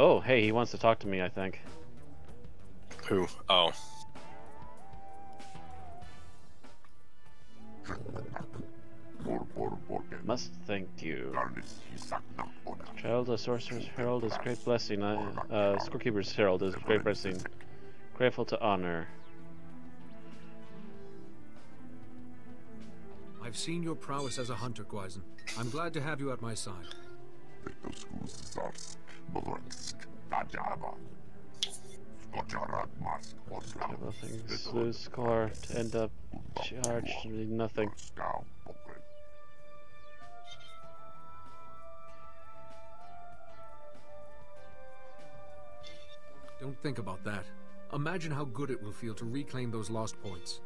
Oh, hey, he wants to talk to me, I think. Who? Oh. Must thank you. Child, the Sorcerer's Herald is great blessing. Scorekeeper's Herald is great blessing. Grateful to honor. I've seen your prowess as a hunter, Gwaizen. I'm glad to have you at my side. Nothing. Lose score to end up charged. Nothing. Don't think about that. Imagine how good it will feel to reclaim those lost points.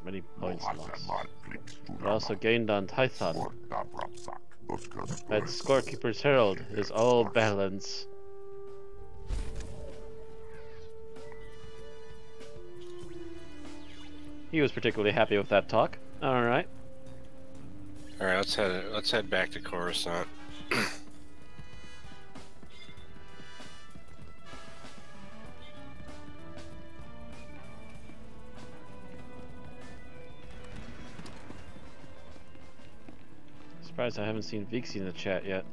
Many points lost. But also gained on Tython. That Scorekeeper's Herald is all balance. He was particularly happy with that talk. Alright. Alright, let's head back to Coruscant. Surprised I haven't seen Vixie in the chat yet.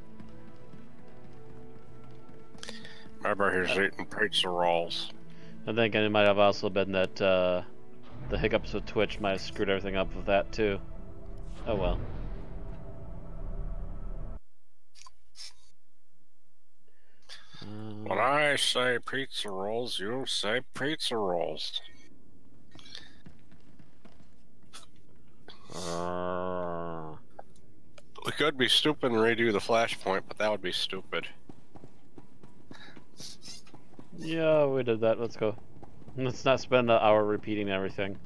Remember, he's eating pizza rolls. And then again, it might have also been that the hiccups with Twitch might have screwed everything up with that too. Oh well. When I say pizza rolls, you say pizza rolls. We could be stupid and redo the flashpoint, but that would be stupid. Yeah, we did that. Let's go. Let's not spend an hour repeating everything.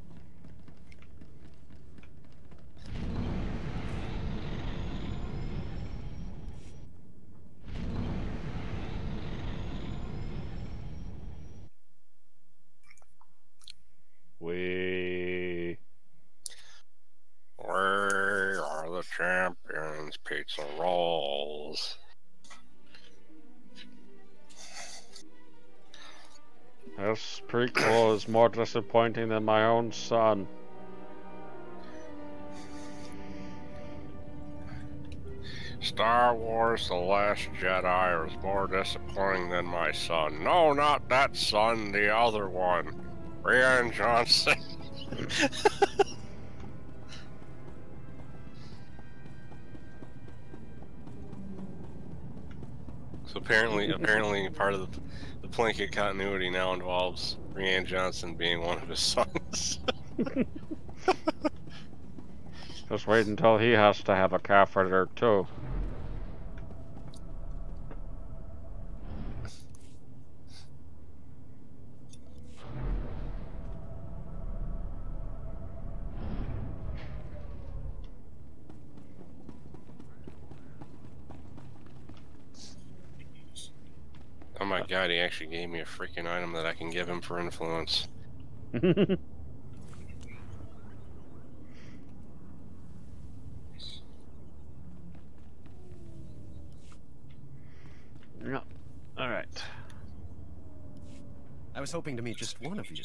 We are the champions, pizza rolls. This prequel is more disappointing than my own son. Star Wars The Last Jedi is more disappointing than my son. No, not that son, the other one. Rian Johnson. So apparently part of the Plinkett continuity now involves Rian Johnson being one of his sons. Just wait until he has to have a catheter too. Oh my god, he actually gave me a freaking item that I can give him for influence. Yeah. Alright. I was hoping to meet just one of you.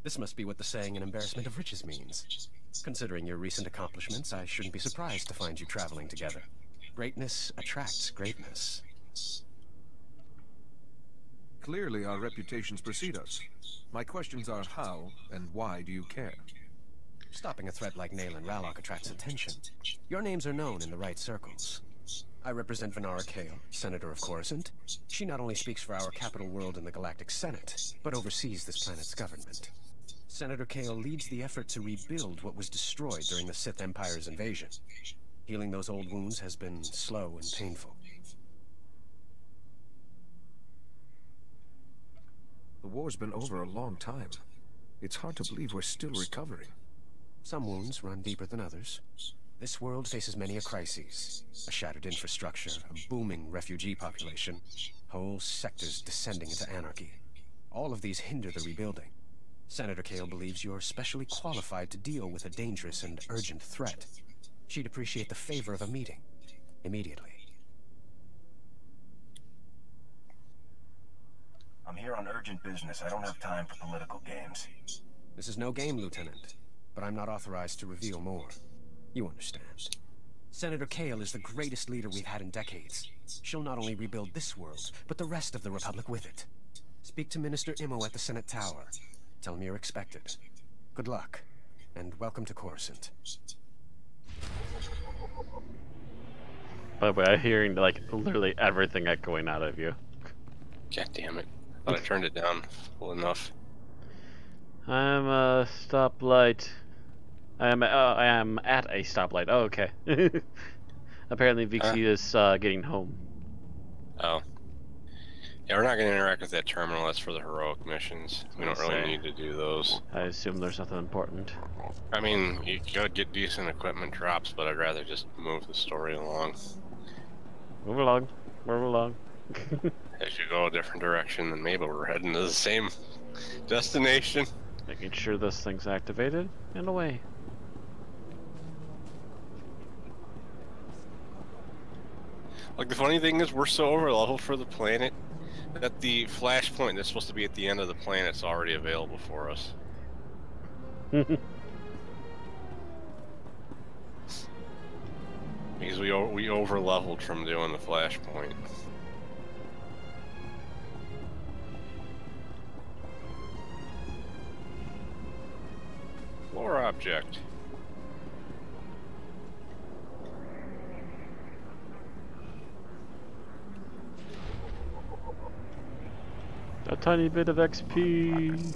This must be what the saying an embarrassment of riches means. Considering your recent accomplishments, I shouldn't be surprised to find you traveling together. Greatness attracts greatness. Clearly our reputations precede us. My questions are how and why do you care? Stopping a threat like Nayland Rallock attracts attention. Your names are known in the right circles. I represent Venara Kale, Senator of Coruscant. She not only speaks for our capital world in the Galactic Senate, but oversees this planet's government. Senator Kale leads the effort to rebuild what was destroyed during the Sith Empire's invasion. Healing those old wounds has been slow and painful. The war's been over a long time. It's hard to believe we're still recovering. Some wounds run deeper than others. This world faces many a crisis. A shattered infrastructure, a booming refugee population, whole sectors descending into anarchy. All of these hinder the rebuilding. Senator Kale believes you're specially qualified to deal with a dangerous and urgent threat. She'd appreciate the favor of a meeting. immediately. I'm here on urgent business. I don't have time for political games. This is no game, Lieutenant, but I'm not authorized to reveal more. You understand. Senator Kale is the greatest leader we've had in decades. She'll not only rebuild this world, but the rest of the Republic with it. Speak to Minister Immo at the Senate Tower. Tell him you're expected. Good luck, and welcome to Coruscant. By the way, I'm hearing like literally everything echoing out of you. God damn it. I thought I turned it down full enough. I'm a stoplight. I am at a stoplight. Oh, okay. Apparently Vixie is getting home. Oh. Yeah, we're not going to interact with that terminal. That's for the heroic missions. We don't really need to do those. I assume there's nothing important. I mean, you could get decent equipment drops, but I'd rather just move the story along. Move along. Move along. As you go a different direction, then maybe we're heading to the same destination. Making sure this thing's activated and away. Like, the funny thing is, we're so over leveled for the planet that the flashpoint that's supposed to be at the end of the planet's already available for us. Because we over leveled from doing the flashpoint. Floor object. A tiny bit of XP.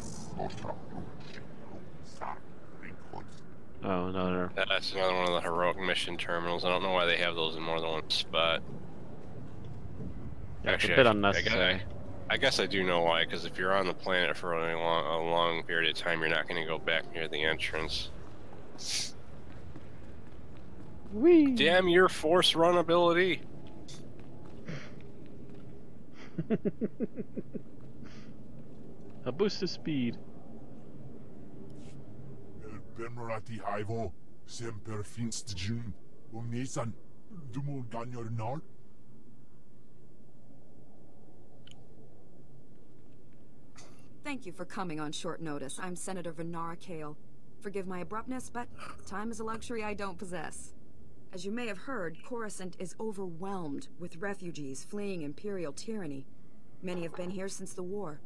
Oh, no. That's another one of the heroic mission terminals. I don't know why they have those in more than one spot. Yeah, Actually, it's a bit unnecessary. I guess I do know why, because if you're on the planet for a long period of time, you're not going to go back near the entrance. Whee! Damn your force run ability! A boost of speed. Benmorati Hivo, Semper Finst June, Omnesan, Dumul Ganyor Nard. Thank you for coming on short notice. I'm Senator Venara Kale. Forgive my abruptness, but time is a luxury I don't possess. As you may have heard, Coruscant is overwhelmed with refugees fleeing Imperial tyranny. Many have been here since the war.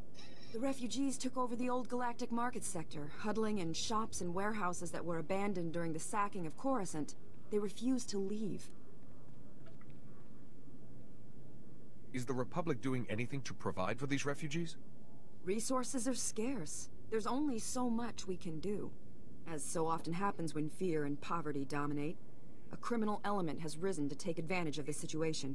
The refugees took over the old galactic market sector, huddling in shops and warehouses that were abandoned during the sacking of Coruscant. They refused to leave. Is the Republic doing anything to provide for these refugees? Resources are scarce. There's only so much we can do. As so often happens when fear and poverty dominate, a criminal element has risen to take advantage of the situation.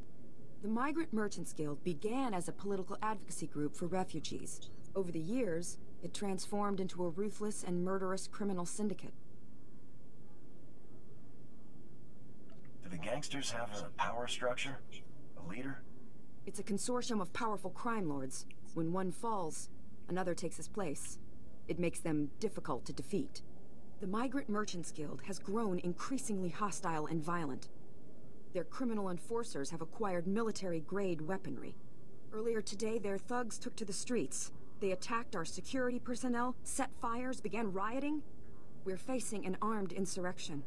The Migrant Merchants Guild began as a political advocacy group for refugees. Over the years, it transformed into a ruthless and murderous criminal syndicate. Do the gangsters have a power structure? A leader? It's a consortium of powerful crime lords. When one falls, another takes his place. It makes them difficult to defeat. The Migrant Merchants Guild has grown increasingly hostile and violent. Their criminal enforcers have acquired military-grade weaponry. Earlier today, their thugs took to the streets. They attacked our security personnel, set fires, began rioting. We're facing an armed insurrection.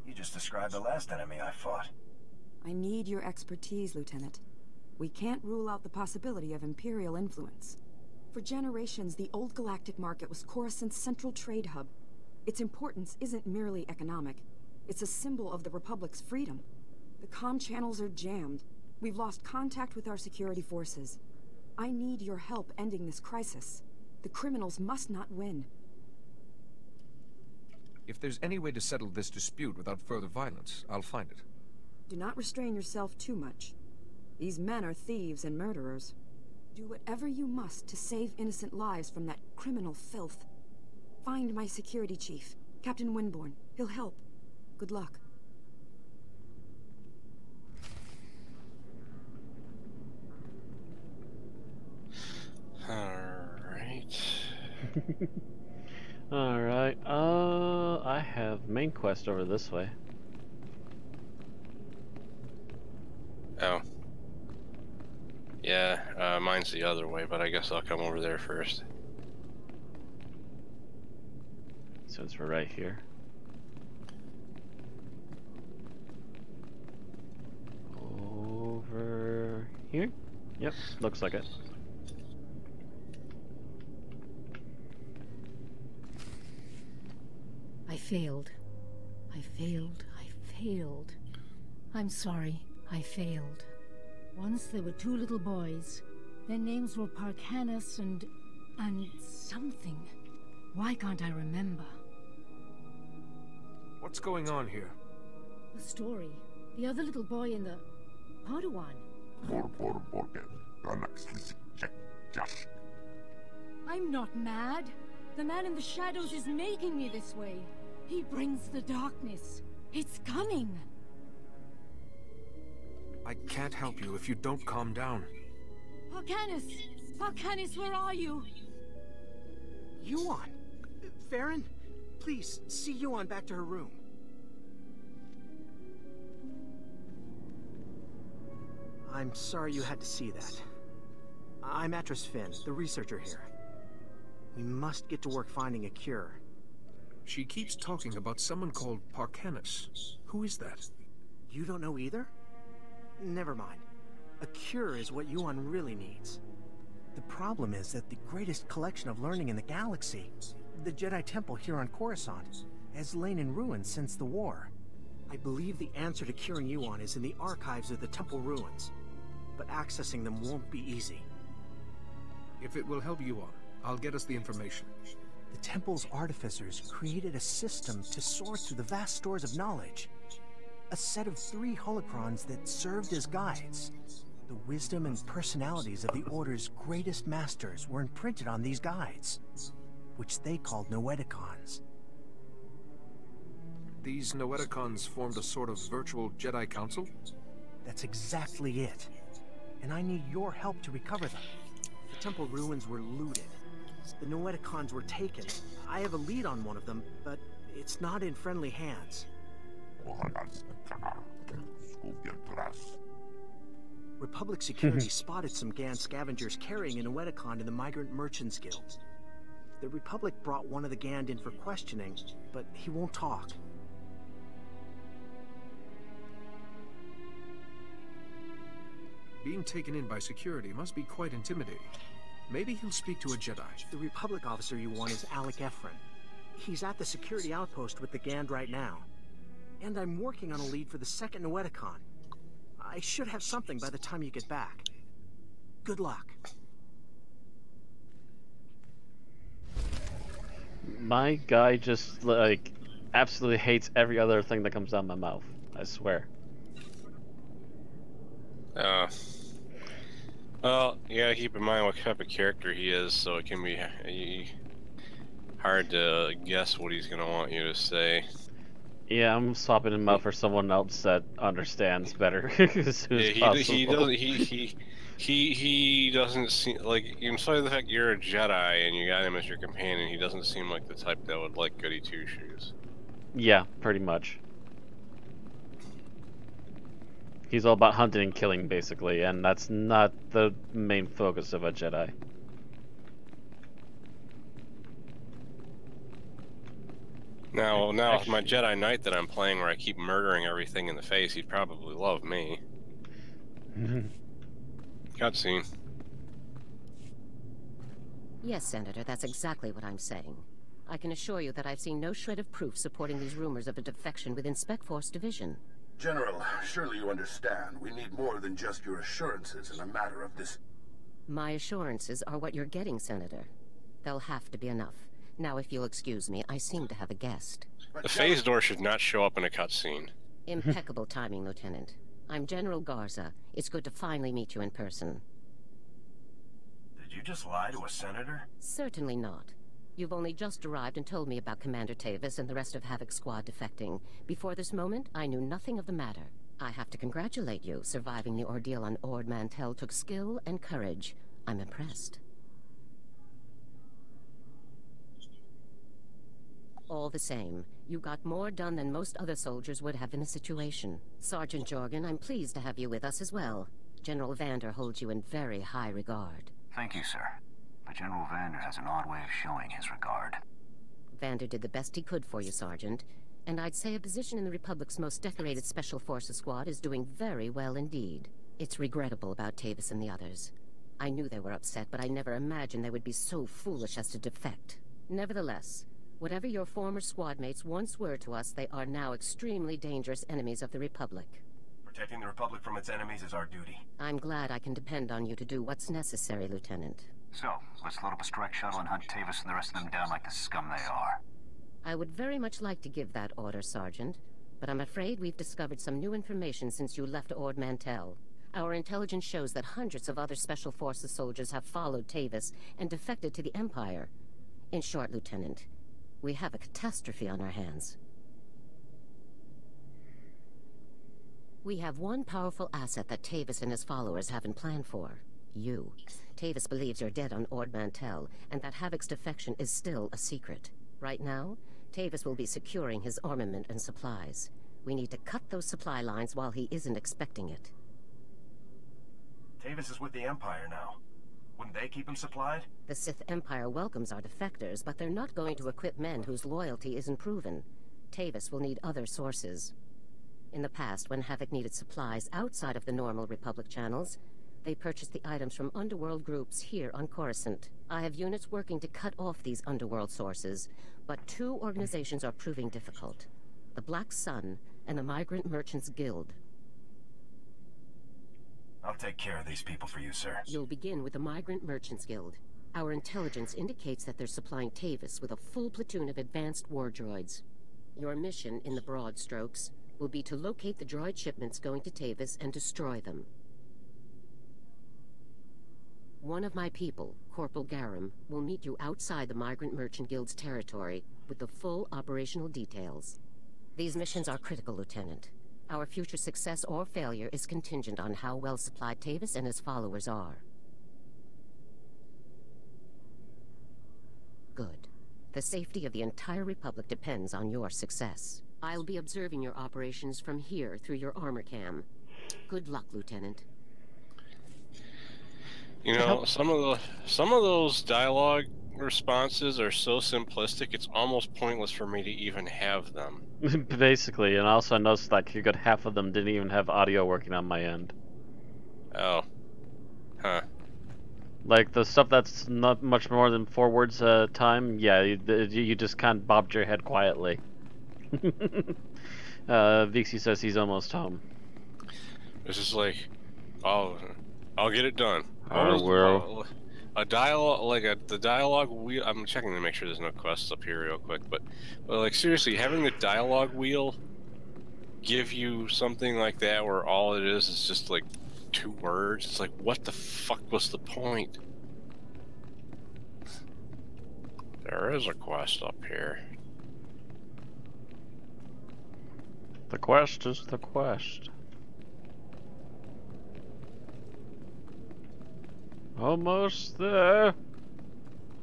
You just described the last enemy I fought. I need your expertise, Lieutenant. We can't rule out the possibility of Imperial influence. For generations, the old galactic market was Coruscant's central trade hub. Its importance isn't merely economic. It's a symbol of the Republic's freedom. The comm channels are jammed. We've lost contact with our security forces. I need your help ending this crisis. The criminals must not win. If there's any way to settle this dispute without further violence, I'll find it. Do not restrain yourself too much. These men are thieves and murderers. Do whatever you must to save innocent lives from that criminal filth. Find my security chief, Captain Winborn. He'll help. Good luck. Alright. Alright, I have main quest over this way. Yeah, mine's the other way, but I guess I'll come over there first. Since we're right here. Over here? Yep, looks like it. I failed. I failed. I failed. I'm sorry. I failed. Once there were two little boys. Their names were Parkanis and something. Why can't I remember? What's going on here? The story. The other little boy in the Padawan. I'm not mad. The man in the shadows is making me this way. He brings the darkness. It's coming. I can't help you if you don't calm down. Parkanis! Parkanis, where are you? Yuan! Farron, please, see Yuan back to her room. I'm sorry you had to see that. I'm Atris Finn, the researcher here. We must get to work finding a cure. She keeps talking about someone called Parkanis. Who is that? You don't know either? Never mind. A cure is what Yuan really needs. The problem is that the greatest collection of learning in the galaxy, the Jedi Temple here on Coruscant, has lain in ruins since the war. I believe the answer to curing Yuan is in the archives of the Temple ruins, but accessing them won't be easy. If it will help Yuan, I'll get us the information. The Temple's artificers created a system to sort through the vast stores of knowledge. A set of 3 holocrons that served as guides. The wisdom and personalities of the Order's greatest masters were imprinted on these guides, which they called Noeticons. These Noeticons formed a sort of virtual Jedi Council? That's exactly it. And I need your help to recover them. The Temple ruins were looted. The Noeticons were taken. I have a lead on one of them, but it's not in friendly hands. Republic security spotted some Gan scavengers carrying a Noeticon in the Migrant Merchants Guild. The Republic brought one of the Gand in for questioning, but he won't talk. Being taken in by security must be quite intimidating. Maybe he'll speak to a Jedi. The Republic officer you want is Alec Efron. He's at the security outpost with the Gand right now. And I'm working on a lead for the second Noeticon. I should have something by the time you get back. Good luck. My guy just, like, absolutely hates every other thing that comes out of my mouth. I swear. Well, you gotta keep in mind what type of character he is, so it can be hard to guess what he's gonna want you to say. Yeah, I'm swapping him out for someone else that understands better as soon as possible. He doesn't seem like, in spite of the fact you're a Jedi and you got him as your companion, he doesn't seem like the type that would like goody two shoes. Yeah, pretty much. He's all about hunting and killing, basically, and that's not the main focus of a Jedi. Now, with my Jedi Knight that I'm playing, where I keep murdering everything in the face, he'd probably love me. Cutscene. Yes, Senator, that's exactly what I'm saying. I can assure you that I've seen no shred of proof supporting these rumors of a defection within Spec Force Division. General, surely you understand. We need more than just your assurances in a matter of this. My assurances are what you're getting, Senator. They'll have to be enough. Now, if you'll excuse me, I seem to have a guest. The phase door should not show up in a cutscene. Impeccable timing, Lieutenant. I'm General Garza. It's good to finally meet you in person. Did you just lie to a senator? Certainly not. You've only just arrived and told me about Commander Tavis and the rest of Havoc Squad defecting. Before this moment, I knew nothing of the matter. I have to congratulate you. Surviving the ordeal on Ord Mantell took skill and courage. I'm impressed. All the same, you got more done than most other soldiers would have in the situation. Sergeant Jorgen, I'm pleased to have you with us as well. General Vander holds you in very high regard. Thank you, sir. But General Vander has an odd way of showing his regard. Vander did the best he could for you, Sergeant. And I'd say a position in the Republic's most decorated Special Forces squad is doing very well indeed. It's regrettable about Tavis and the others. I knew they were upset, but I never imagined they would be so foolish as to defect. Nevertheless, whatever your former squad mates once were to us, they are now extremely dangerous enemies of the Republic. Protecting the Republic from its enemies is our duty. I'm glad I can depend on you to do what's necessary, Lieutenant. So, let's load up a strike shuttle and hunt Tavis and the rest of them down like the scum they are. I would very much like to give that order, Sergeant, but I'm afraid we've discovered some new information since you left Ord Mantell. Our intelligence shows that hundreds of other Special Forces soldiers have followed Tavis and defected to the Empire. In short, Lieutenant, we have a catastrophe on our hands. We have one powerful asset that Tavis and his followers haven't planned for. You. Tavis believes you're dead on Ord Mantell, and that Havoc's defection is still a secret. Right now, Tavis will be securing his armament and supplies. We need to cut those supply lines while he isn't expecting it. Tavis is with the Empire now. Wouldn't they keep him supplied? The Sith Empire welcomes our defectors, but they're not going to equip men whose loyalty isn't proven. Tavis will need other sources. In the past, when Havoc needed supplies outside of the normal Republic channels, they purchased the items from underworld groups here on Coruscant. I have units working to cut off these underworld sources, but two organizations are proving difficult. The Black Sun and the Migrant Merchants Guild. I'll take care of these people for you, sir. You'll begin with the Migrant Merchants Guild. Our intelligence indicates that they're supplying Tavis with a full platoon of advanced war droids. Your mission, in the broad strokes, will be to locate the droid shipments going to Tavis and destroy them. One of my people, Corporal Garum, will meet you outside the Migrant Merchant Guild's territory with the full operational details. These missions are critical, Lieutenant. Our future success or failure is contingent on how well supplied Tavis and his followers are. Good. The safety of the entire Republic depends on your success. I'll be observing your operations from here through your armor cam. Good luck, Lieutenant. You know, some of those dialogue responses are so simplistic, it's almost pointless for me to even have them. Basically, and also I noticed like a good half of them didn't even have audio working on my end. Oh. Huh. Like the stuff that's not much more than 4 words at a time, yeah, you just kind of bobbed your head quietly. Vixie says he's almost home. It's just like, I'll get it done. A dialogue, like the dialogue wheel. I'm checking to make sure there's no quests up here real quick, but like seriously, having the dialogue wheel give you something like that where all it is just like 2 words. It's like, what the fuck was the point? There is a quest up here. The quest is the quest. Almost there.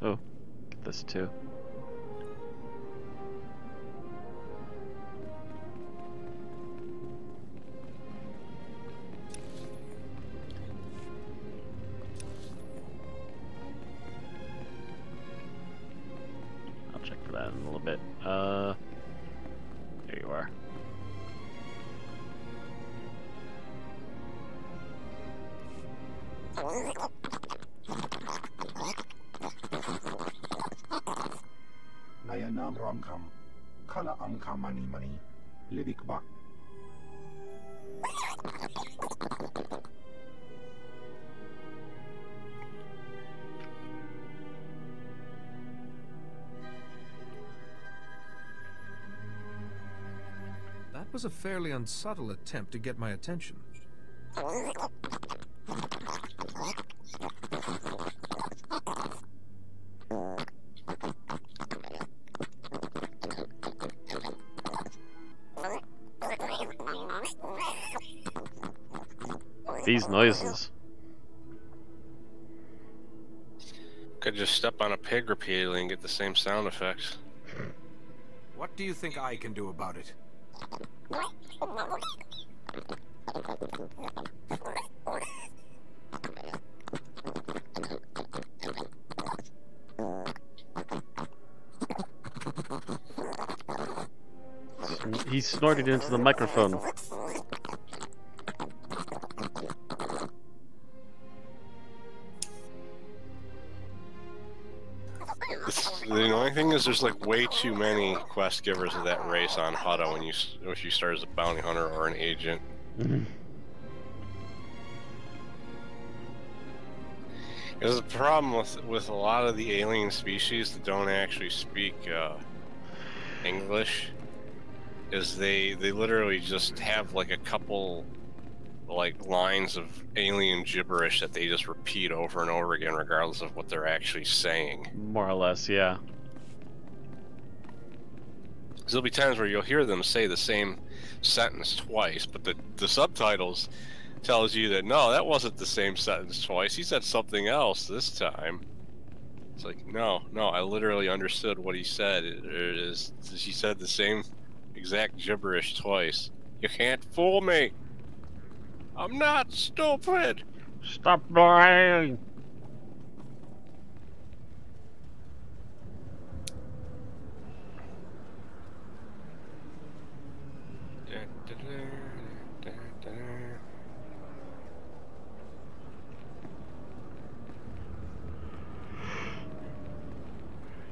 Oh, get this too. I'll check for that in a little bit. There you are. Nayanam Ramkam, Kala Amka Mani Mani, Lidik Bak. That was a fairly unsubtle attempt to get my attention. These noises. Could just step on a pig repeatedly and get the same sound effects. What do you think I can do about it? He snorted into the microphone. The annoying thing is there's like way too many quest givers of that race on Hutta if you start as a bounty hunter or an agent. There's a problem with a lot of the alien species that don't actually speak English. Is they literally just have like a couple like lines of alien gibberish that they just repeat over and over again, regardless of what they're actually saying. More or less, yeah. There'll be times where you'll hear them say the same sentence twice, but the subtitles tells you that no, that wasn't the same sentence twice. He said something else this time. It's like, no, I literally understood what he said. He said the same exact gibberish twice. You can't fool me. I'm not stupid. Stop lying.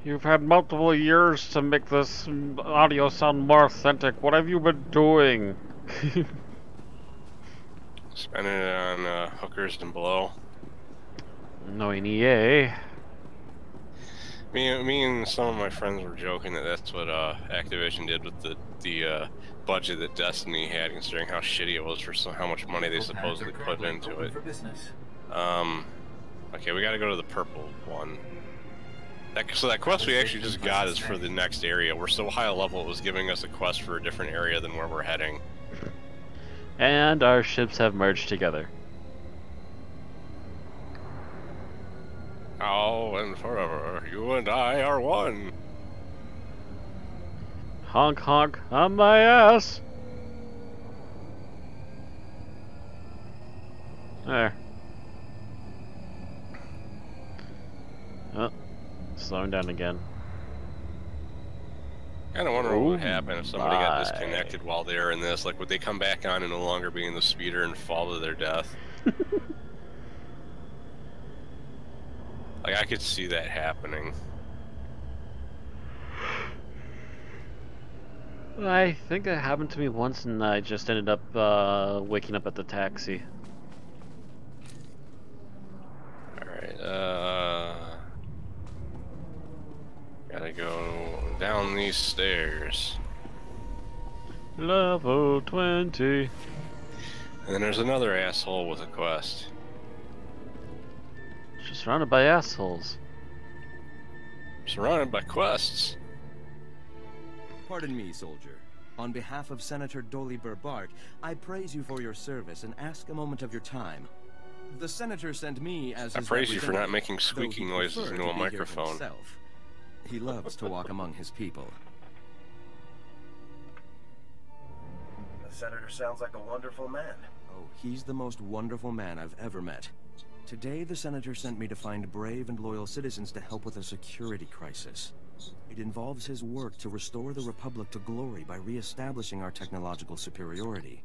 You've had multiple years to make this audio sound more authentic. What have you been doing? Spending it on hookers and blow. Knowing EA. Me and some of my friends were joking that that's what Activision did with the budget that Destiny had, considering how shitty it was for how much money they supposedly put into it. Okay, we gotta go to the purple one. So that quest we actually just got is for the next area. We're so high level it was giving us a quest for a different area than where we're heading. And our ships have merged together. Oh, and forever, you and I are one. Honk honk on my ass. There. Oh, slowing down again. Kind of wonder what would happen if somebody got disconnected while they were in this. Like, would they come back on and no longer be in the speeder and fall to their death? Like, I could see that happening. I think that happened to me once, and I just ended up waking up at the taxi. Alright, gotta go down these stairs. Level 20. And then there's another asshole with a quest. Just surrounded by assholes. Surrounded by quests. Pardon me, soldier. On behalf of Senator Dolly Burbark, I praise you for your service and ask a moment of your time. The senator sent me as his I praise you for not making squeaking though he noises preferred into to a be here microphone. himself. He loves to walk among his people. The senator sounds like a wonderful man. Oh, he's the most wonderful man I've ever met. Today, the senator sent me to find brave and loyal citizens to help with a security crisis. It involves his work to restore the Republic to glory by re-establishing our technological superiority.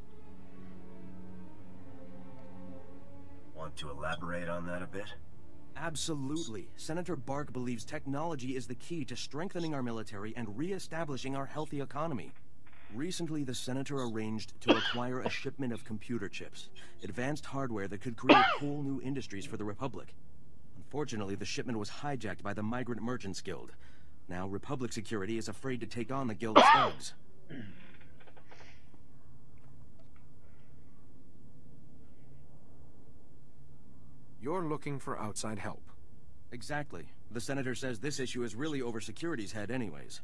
Want to elaborate on that a bit? Absolutely. Senator Bark believes technology is the key to strengthening our military and re-establishing our healthy economy. Recently, the senator arranged to acquire a shipment of computer chips, advanced hardware that could create whole new industries for the Republic. Unfortunately, the shipment was hijacked by the Migrant Merchants Guild. Now, Republic security is afraid to take on the Guild's thugs. You're looking for outside help. Exactly. The senator says this issue is really over security's head anyways.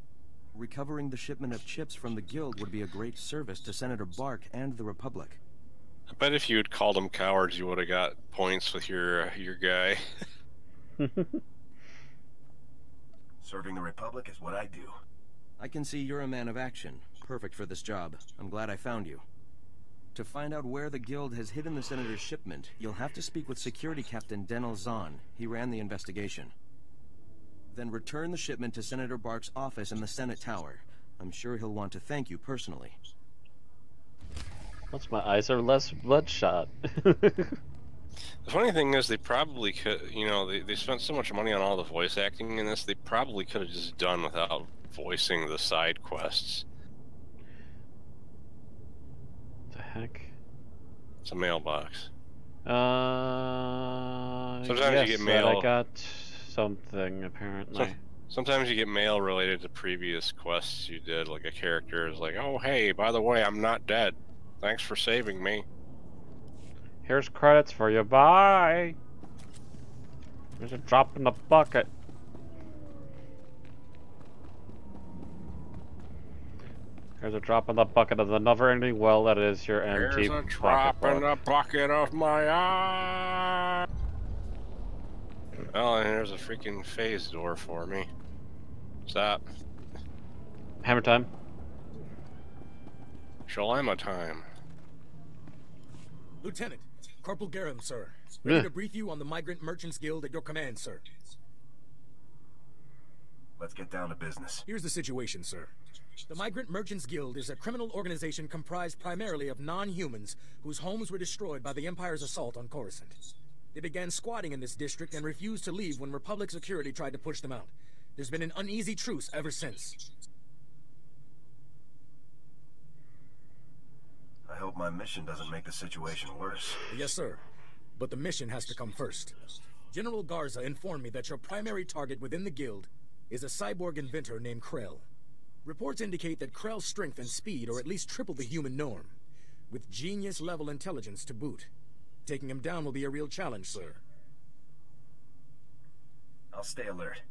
Recovering the shipment of chips from the Guild would be a great service to Senator Bark and the Republic. I bet if you had called them cowards, you would have got points with your guy. Serving the Republic is what I do. I can see you're a man of action. Perfect for this job. I'm glad I found you. To find out where the guild has hidden the Senator's shipment, you'll have to speak with Security Captain Denel Zahn. He ran the investigation. Then return the shipment to Senator Bark's office in the Senate Tower. I'm sure he'll want to thank you personally. Once my eyes are less bloodshot. The funny thing is, they probably could, you know, they spent so much money on all the voice acting in this, they probably could have just done without voicing the side quests. What the heck? It's a mailbox. Sometimes you get mail. I got something, apparently. Sometimes you get mail related to previous quests you did, like a character is like, oh hey, by the way, I'm not dead. Thanks for saving me. Here's credits for you, bye! There's a drop in the bucket. There's a drop in the bucket of the never-ending well that is your empty There's a drop in the bucket of my eye. Oh, and there's a freaking phase door for me. Stop. Hammer time. Shalima time. Lieutenant, Corporal Garum, sir. Ready to brief you on the Migrant Merchants Guild at your command, sir. Let's get down to business. Here's the situation, sir. The Migrant Merchants Guild is a criminal organization comprised primarily of non-humans whose homes were destroyed by the Empire's assault on Coruscant. They began squatting in this district and refused to leave when Republic security tried to push them out. There's been an uneasy truce ever since. I hope my mission doesn't make the situation worse. Yes, sir. But the mission has to come first. General Garza informed me that your primary target within the guild is a cyborg inventor named Krell. Reports indicate that Krell's strength and speed are at least triple the human norm, with genius-level intelligence to boot. Taking him down will be a real challenge, sir. I'll stay alert.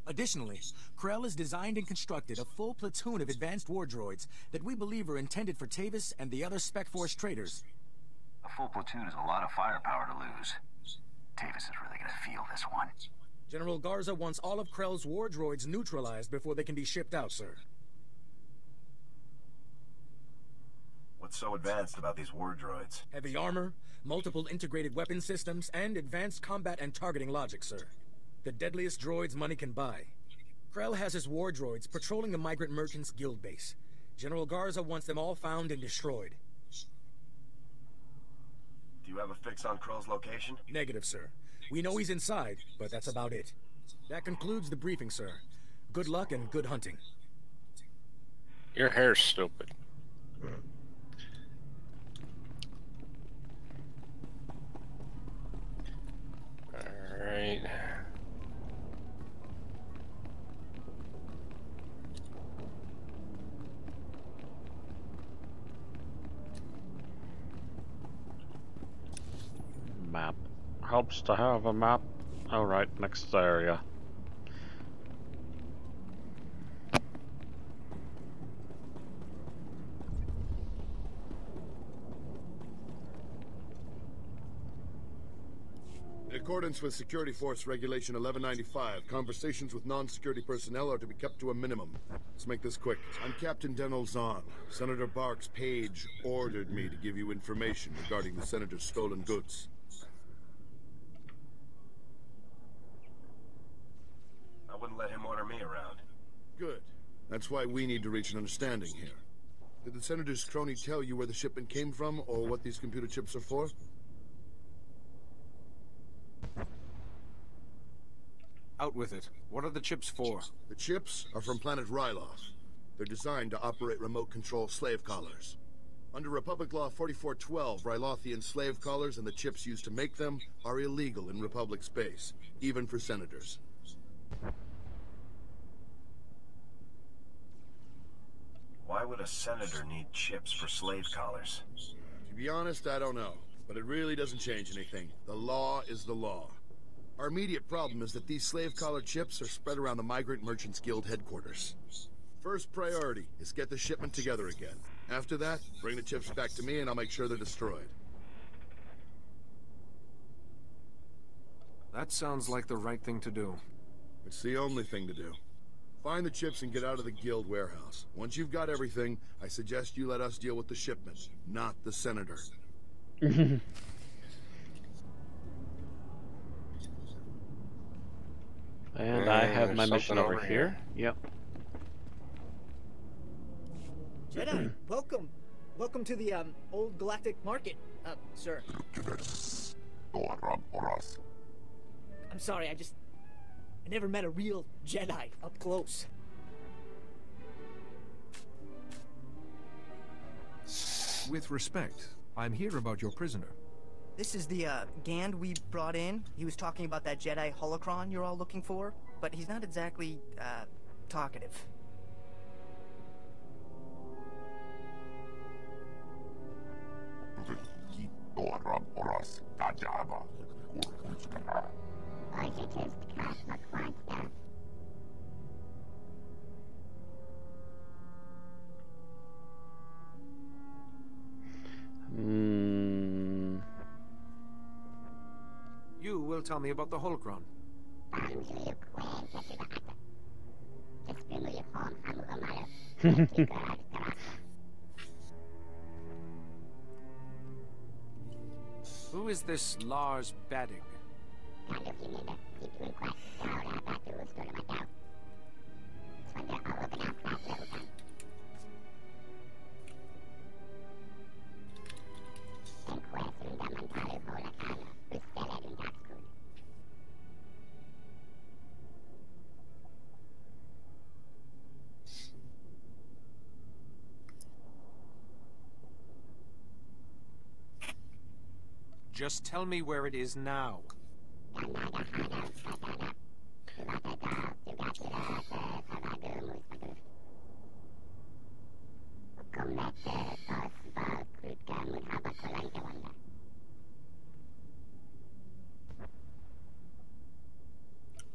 Additionally, Krell has designed and constructed a full platoon of advanced war droids that we believe are intended for Tavis and the other Spec Force traders. A full platoon is a lot of firepower to lose. Tavis is really gonna feel this one. General Garza wants all of Krell's war droids neutralized before they can be shipped out, sir. What's so advanced about these war droids? Heavy armor, multiple integrated weapon systems, and advanced combat and targeting logic, sir. The deadliest droids money can buy. Krell has his war droids patrolling the Migrant Merchants Guild base. General Garza wants them all found and destroyed. Do you have a fix on Krell's location? Negative, sir. We know he's inside, but that's about it. That concludes the briefing, sir. Good luck and good hunting. Your hair's stupid. Alright. Map. Helps to have a map. Alright, next area. In accordance with Security Force Regulation 1195, conversations with non-security personnel are to be kept to a minimum. Let's make this quick. I'm Captain Denel Zahn. Senator Bark's page ordered me to give you information regarding the Senator's stolen goods. I wouldn't let him order me around. Good. That's why we need to reach an understanding here. Did the Senator's crony tell you where the shipment came from, or what these computer chips are for? Out with it. What are the chips for? The chips are from planet Ryloth. They're designed to operate remote control slave collars. Under Republic Law 4412, Rylothian slave collars and the chips used to make them are illegal in Republic space, even for senators. Why would a senator need chips for slave collars? To be honest, I don't know. But it really doesn't change anything. The law is the law. Our immediate problem is that these slave collar chips are spread around the Migrant Merchants Guild headquarters. First priority is get the shipment together again. After that, bring the chips back to me and I'll make sure they're destroyed. That sounds like the right thing to do. It's the only thing to do. Find the chips and get out of the guild warehouse. Once you've got everything, I suggest you let us deal with the shipment, not the senator. And I have my mission over here. Yep. Jedi, welcome. Welcome to the old galactic market, sir. I'm sorry, I never met a real Jedi up close. With respect, I'm here about your prisoner. This is the Gand we brought in. He was talking about that Jedi holocron you're all looking for, but he's not exactly talkative. You will tell me about the holocron. Who is this Lars Badig? Just tell me where it is now.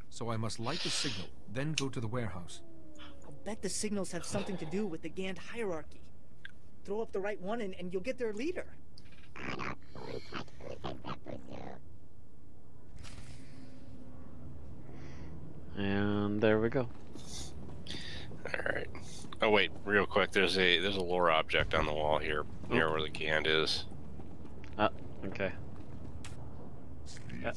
So I must light the signal, then go to the warehouse. I'll bet the signals have something to do with the Gand hierarchy. Throw up the right one and you'll get their leader. And there we go. Alright. Oh wait, real quick, there's a lore object on the wall here near where the Gand is. Okay. Yeah.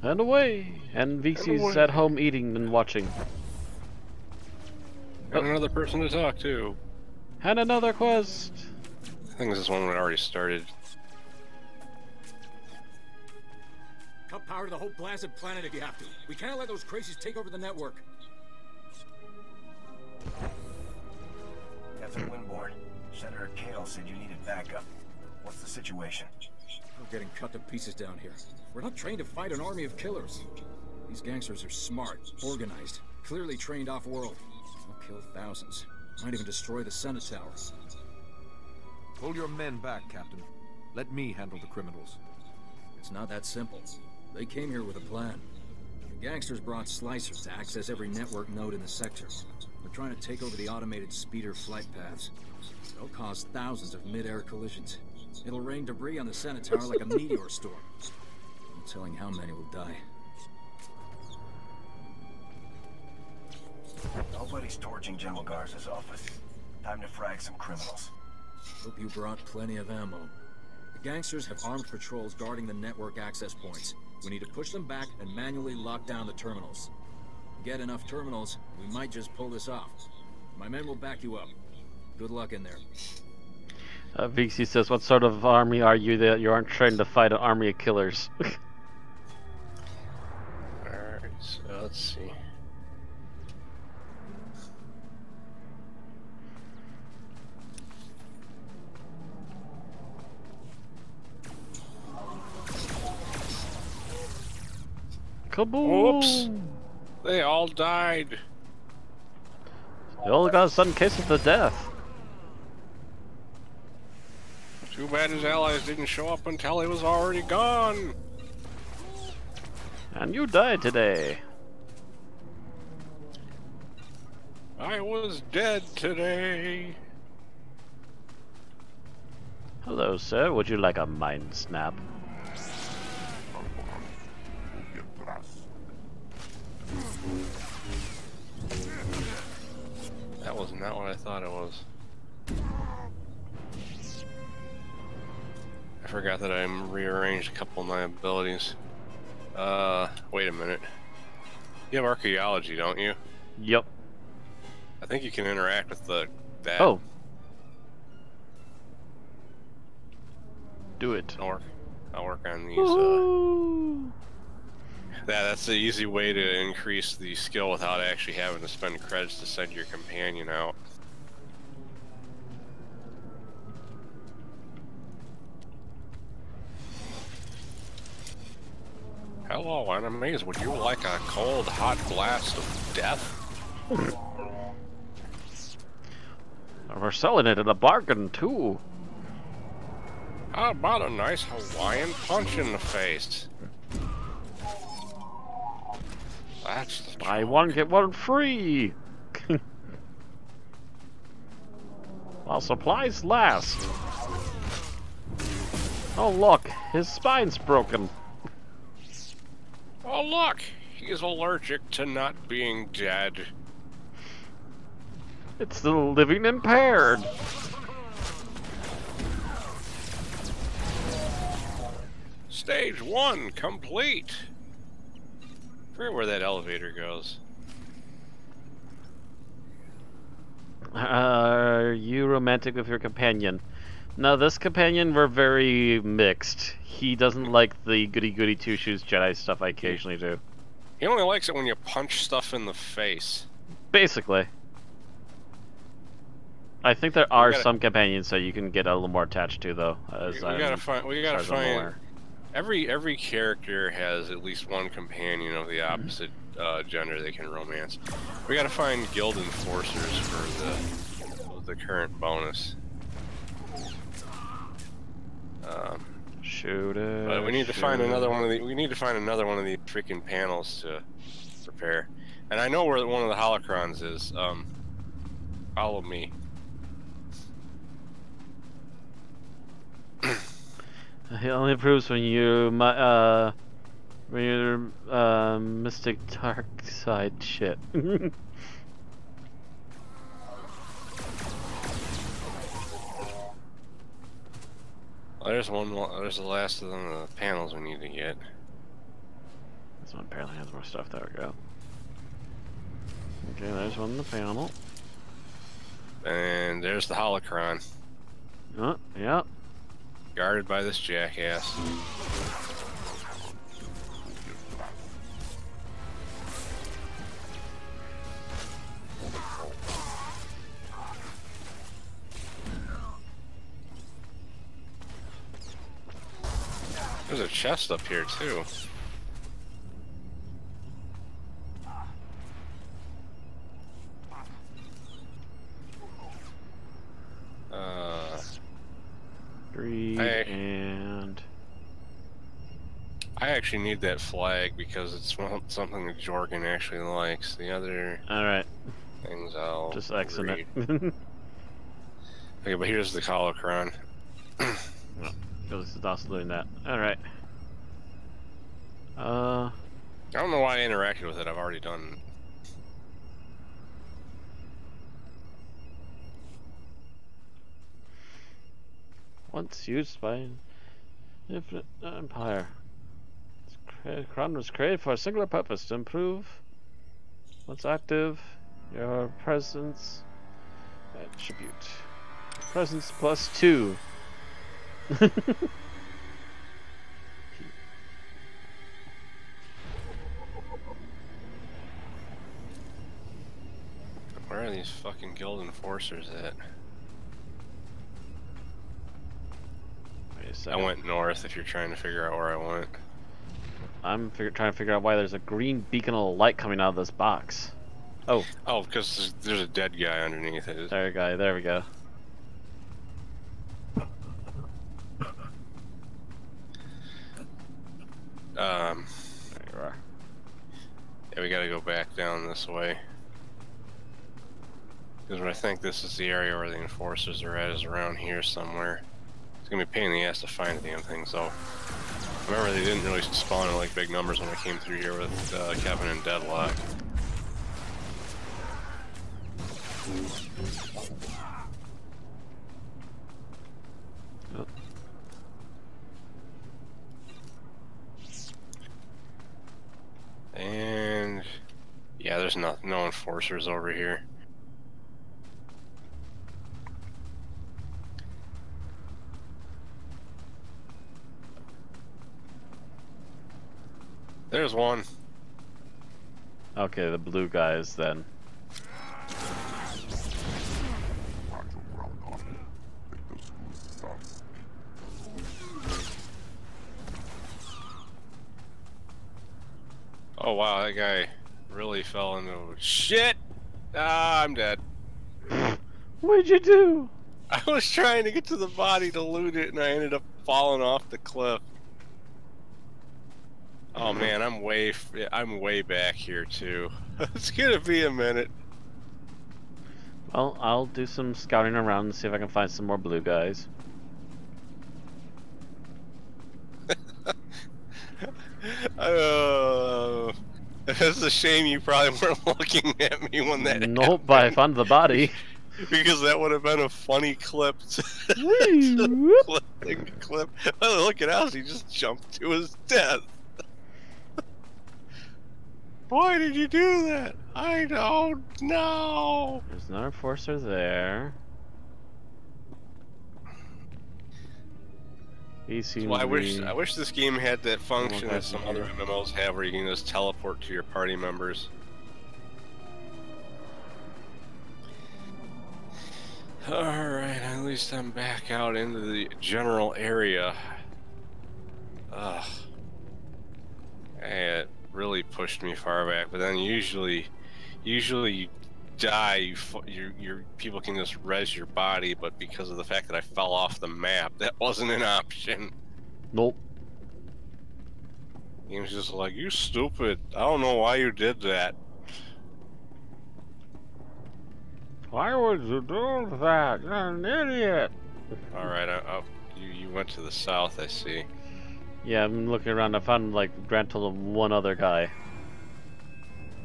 And away! And VC's at home eating and watching. Got another person to talk to. And another quest! I think this one already started. Cut power to the whole blasted planet if you have to. We can't let those crazies take over the network. Captain Winborn, Senator Kale said you needed backup. What's the situation? We're getting cut to pieces down here. We're not trained to fight an army of killers. These gangsters are smart, organized, clearly trained off-world. They'll kill thousands. Might even destroy the Senate Tower. Hold your men back, Captain. Let me handle the criminals. It's not that simple. They came here with a plan. The gangsters brought slicers to access every network node in the sector. They're trying to take over the automated speeder flight paths. They'll cause thousands of mid-air collisions. It'll rain debris on the Senate Tower like a meteor storm. No telling how many will die. Nobody's torching General Garza's office. Time to frag some criminals. Hope you brought plenty of ammo. The gangsters have armed patrols guarding the network access points. We need to push them back and manually lock down the terminals. Get enough terminals, we might just pull this off. My men will back you up. Good luck in there. VC says, what sort of army are you that you aren't trained to fight an army of killers? Alright, so let's see. Kaboom! Oops! They all died. They all got sudden cases of death. Too bad his allies didn't show up until he was already gone. And you died today. I was dead today. Hello, sir. Would you like a mind snap? That was not what I thought it was. I forgot that I rearranged a couple of my abilities. Wait a minute. You have archaeology, don't you? Yep. I think you can interact with that. Oh. Do it. I'll work on these. That's the easy way to increase the skill without actually having to spend credits to send your companion out. Hello, enemies. Would you like a cold, hot blast of death? We're selling it at a bargain, too. How about a nice Hawaiian punch in the face? That's the Buy one, get one free. While supplies last. Oh, look. His spine's broken. Oh, look. He's allergic to not being dead. It's the living impaired. Stage 1 complete. I forget where that elevator goes. Are you romantic with your companion? No, this companion, we're very mixed. He doesn't like the goody-goody two-shoes Jedi stuff I occasionally do. He only likes it when you punch stuff in the face. Basically. I think there are some companions that you can get a little more attached to, though. We gotta find. Every character has at least one companion of the opposite gender they can romance. We gotta find guild enforcers for the current bonus. Shoot it. But we need to find another one of the. We need to find another one of the freaking panels to prepare. And I know where one of the holocrons is. Follow me. It only improves when you're mystic dark side shit. Well, there's one. There's the last of the panels we need to get. This one apparently has more stuff. There we go. Okay, there's one in the panel. And there's the holocron. Oh, yeah. Guarded by this jackass. There's a chest up here too. And I actually need that flag because it's something that Jorgen actually likes. The other things I'll just Xing it. Okay, but here's the holocron. This is also doing that. Alright. I don't know why I interacted with it. I've already done. Once used by an infinite empire. Cron was created for a singular purpose, to improve once active, your presence attribute. Presence +2. Where are these fucking guild enforcers at? I went north if you're trying to figure out where I went. I'm trying to figure out why there's a green beacon of light coming out of this box. Oh. Oh, because there's a dead guy underneath it. There we go. There you are. Yeah, we gotta go back down this way. Because I think this is the area where the enforcers are at, is around here somewhere. It's gonna be a pain in the ass to find the damn thing, so... Remember, they didn't really spawn in like big numbers when I came through here with Kevin and Deadlock. Oh. And yeah, there's no enforcers over here. There's one. Okay, the blue guys then. Oh wow, that guy really fell into shit. Ah, I'm dead. What'd you do? I was trying to get to the body to loot it, and I ended up falling off the cliff. Oh man, I'm way back here too. It's gonna be a minute. Well, I'll do some scouting around and see if I can find some more blue guys. It's a shame you probably weren't looking at me when that Nope, but I found the body. Because that would have been a funny clip. Clip. Oh, look at us, he just jumped to his death. Why did you do that? I don't know. There's another enforcer there. He seems well, I wish this game had that function that some other MMOs have where you can just teleport to your party members. Alright, at least I'm back out into the general area. Ugh. It really pushed me far back, but then usually you die, your people can just res your body, but because of the fact that I fell off the map, that wasn't an option. Nope. He was just like, you stupid, I don't know why you did that. Why would you do that? You're an idiot. Alright, you went to the south, I see. Yeah, I'm looking around. I found, like, grand total of one other guy.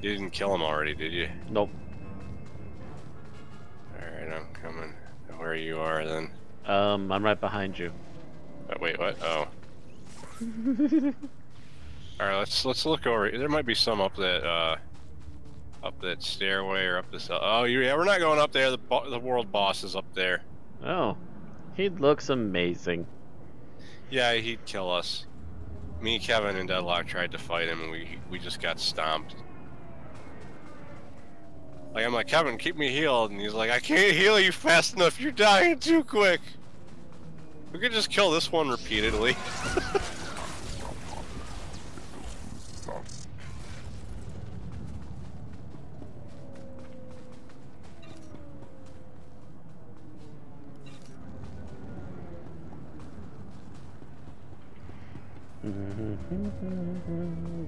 You didn't kill him already, did you? Nope. Alright, I'm coming where you are then. I'm right behind you. Wait, what? Oh. Alright, let's look over. There might be some up that stairway or up this. Oh, yeah, we're not going up there. The world boss is up there. Oh, he looks amazing. Yeah, he'd kill us. Me, Kevin, and Deadlock tried to fight him, and we just got stomped. Like, I'm like, Kevin, keep me healed, and he's like, I can't heal you fast enough. You're dying too quick. We could just kill this one repeatedly.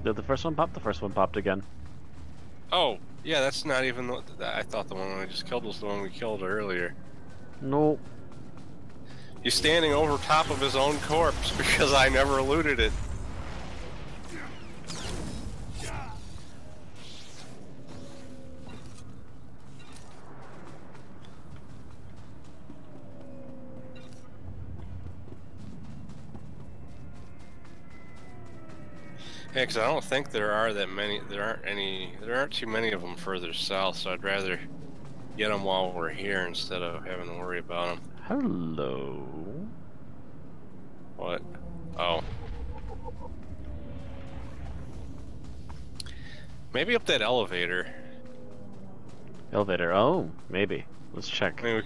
Did the first one pop? The first one popped again. Oh, yeah, that's not even I thought the one I just killed was the one we killed earlier. Nope. He's standing over top of his own corpse because I never looted it. Yeah, because I don't think there are that many. There aren't too many of them further south. So I'd rather get them while we're here instead of having to worry about them. Hello. What? Oh. Maybe up that elevator. Elevator. Oh, maybe. Let's check. I mean,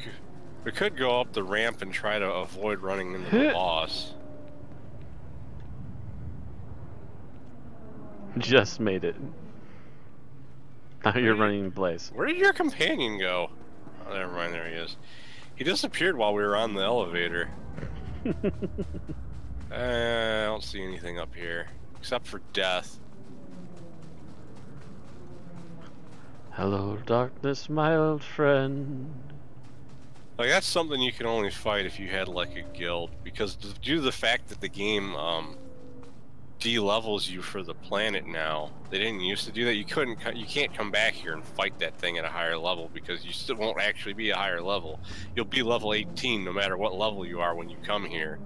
we could go up the ramp and try to avoid running into the boss. Just made it. Now you're running in place. Where did your companion go? Oh, never mind, there he is. He disappeared while we were on the elevator. I don't see anything up here. Except for death. Hello, darkness, my old friend. Like, that's something you can only fight if you had, like, a guild. Because due to the fact that the game, de-levels you for the planet now, they didn't used to do that. You can't come back here and fight that thing at a higher level because you still won't actually be a higher level. You'll be level 18 no matter what level you are when you come here.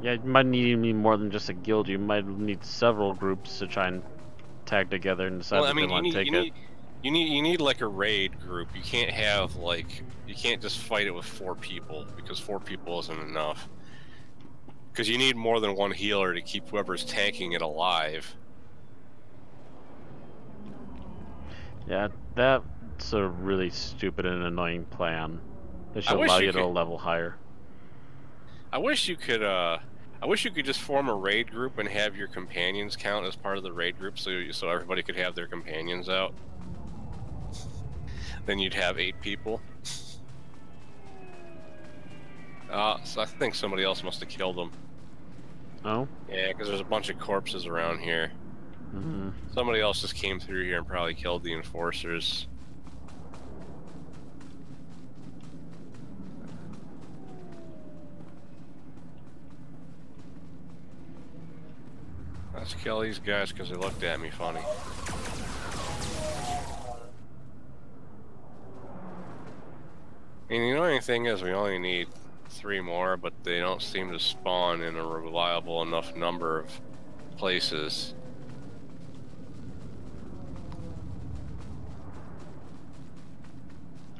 Yeah, you might need more than just a guild. You might need several groups to try and tag together and decide Well, I that they mean, want to take it. You need like a raid group. You can't have like, you can't just fight it with 4 people because 4 people isn't enough. Because you need more than one healer to keep whoever's tanking it alive. Yeah, that's a really stupid and annoying plan. They should allow you to level higher. I wish you could just form a raid group and have your companions count as part of the raid group, so everybody could have their companions out. Then you'd have 8 people. So I think somebody else must have killed them. Oh? Yeah, because there's a bunch of corpses around here. Mm-hmm. Somebody else just came through here and probably killed the enforcers. Let's kill these guys because they looked at me funny. And the annoying thing is we only need 3 more, but they don't seem to spawn in a reliable enough number of places.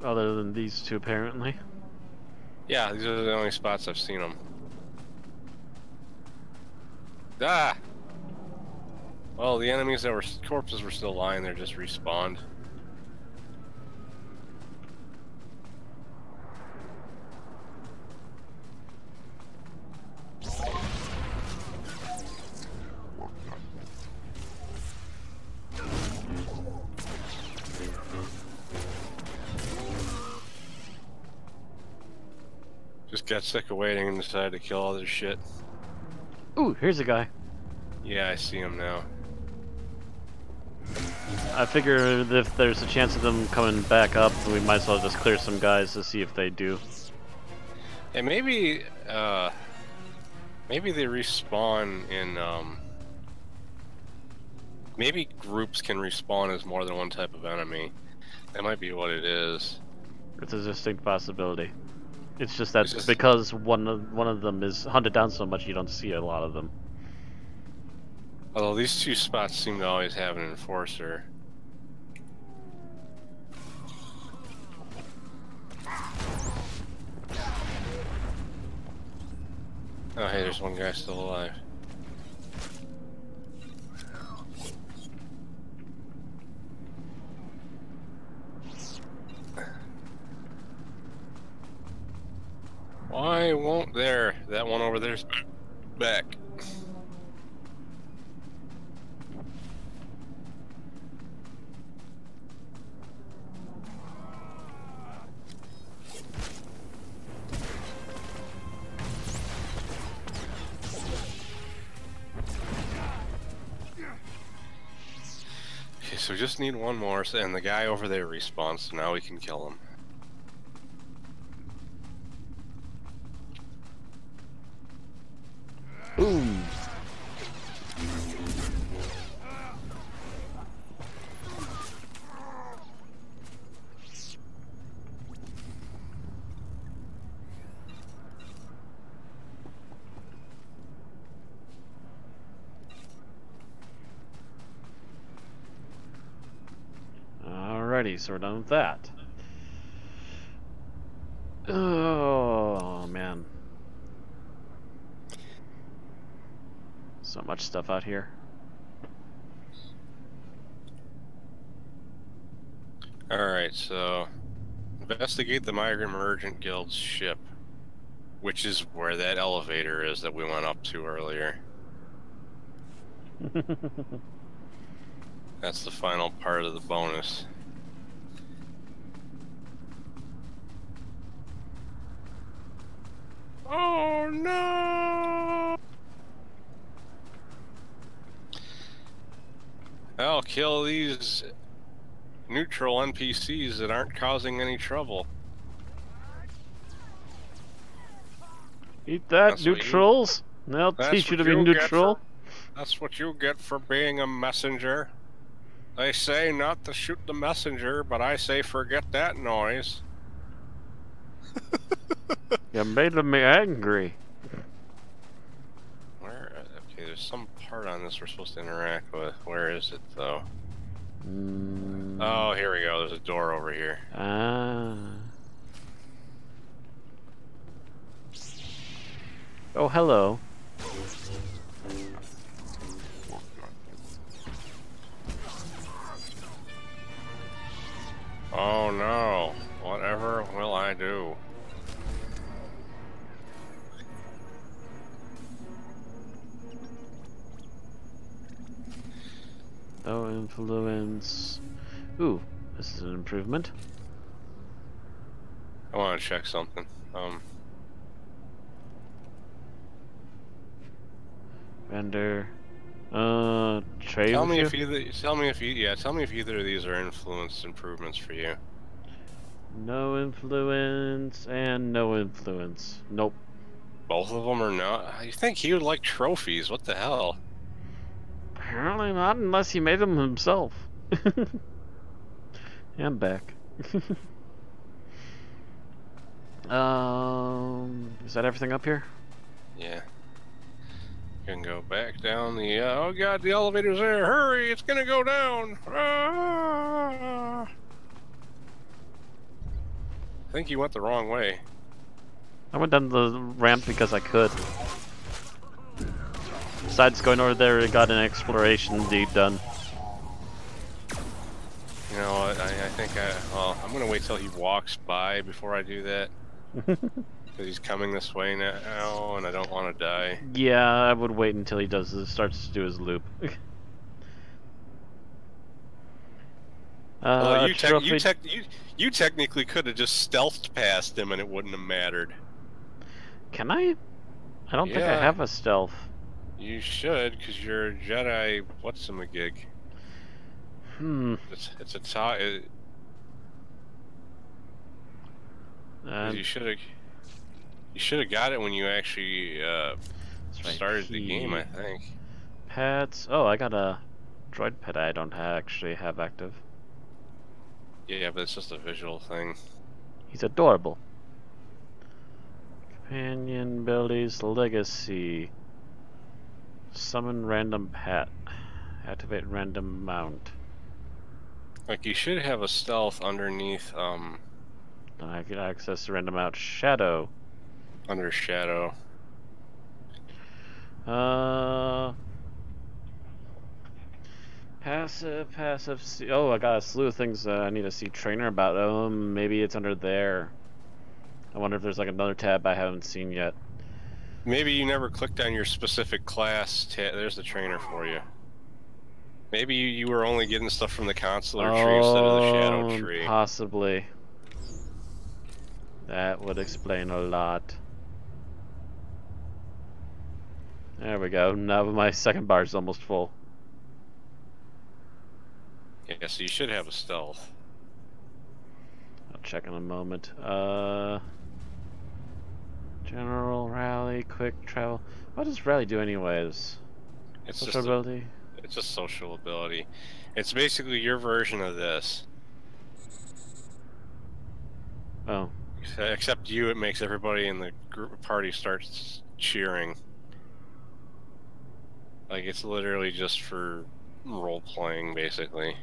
Other than these 2, apparently. Yeah, these are the only spots I've seen them. Ah! Well, the enemies that were corpses were still lying there, just respawned. Just got sick of waiting and decided to kill all this shit. Ooh, here's a guy. Yeah, I see him now. I figure if there's a chance of them coming back up, we might as well just clear some guys to see if they do. And maybe they respawn in, maybe groups can respawn as more than one type of enemy. That might be what it is. It's a distinct possibility. It's just that because one of them is hunted down so much, you don't see a lot of them. Although these 2 spots seem to always have an enforcer. Oh, hey, there's one guy still alive. Why won't that one over there's back? Okay, so we just need one more, and the guy over there respawns, so now we can kill him. Boom! Alrighty, so we're done with that. Oh, man. So much stuff out here. Alright, so investigate the Migrant Merchant Guild's ship, which is where that elevator is that we went up to earlier. That's the final part of the bonus. Oh no! I'll kill these neutral NPCs that aren't causing any trouble. Eat that, neutrals. They'll teach you to be neutral. That's what you get for being a messenger. They say not to shoot the messenger, but I say forget that noise. You made me angry. Where? Okay, there's some part on this we're supposed to interact with. Where is it, though? Oh, here we go. There's a door over here. Oh, hello. Oh no. Whatever will I do? No influence. Ooh, this is an improvement. I want to check something. Render. Trade. Tell me if either of these are influence improvements for you. No influence and no influence. Nope. Both of them are not. You think he would like trophies? What the hell? Apparently not, unless he made them himself. I'm back. Is that everything up here? Yeah. Can go back down the. Oh god, the elevator's there! Hurry, it's gonna go down! Ah! I think you went the wrong way. I went down the ramp because I could. Besides going over there, it got an exploration deed done. You know what? I think well, I'm gonna wait till he walks by before I do that. Because he's coming this way now, and I don't want to die. Yeah, I would wait until he starts to do his loop. Well, you technically could have just stealthed past him, and it wouldn't have mattered. Can I? I don't think I have a stealth. You should, because you're a Jedi. What's-a-magig? It's a tie. You should have got it when you actually started the game, I think. Pets. Oh, I got a droid pet I don't actually have active. Yeah, but it's just a visual thing. He's adorable. Companion abilities, legacy. Summon random pet. Activate random mount. Like, you should have a stealth underneath, Then I can access the random mount. Shadow. Under shadow. Passive. Oh, I got a slew of things I need to see trainer about. Maybe it's under there. I wonder if there's like another tab I haven't seen yet. Maybe you never clicked on your specific class. There's the trainer for you. Maybe you were only getting stuff from the consular tree instead of the shadow tree. Possibly. That would explain a lot. There we go. Now my second bar is almost full. Yeah, so you should have a stealth. I'll check in a moment. General, rally, quick travel. What does rally do anyways? It's social ability? It's a social ability. It's basically your version of this. Oh. Except you, it makes everybody in the group party starts cheering. Like, it's literally just for role-playing, basically.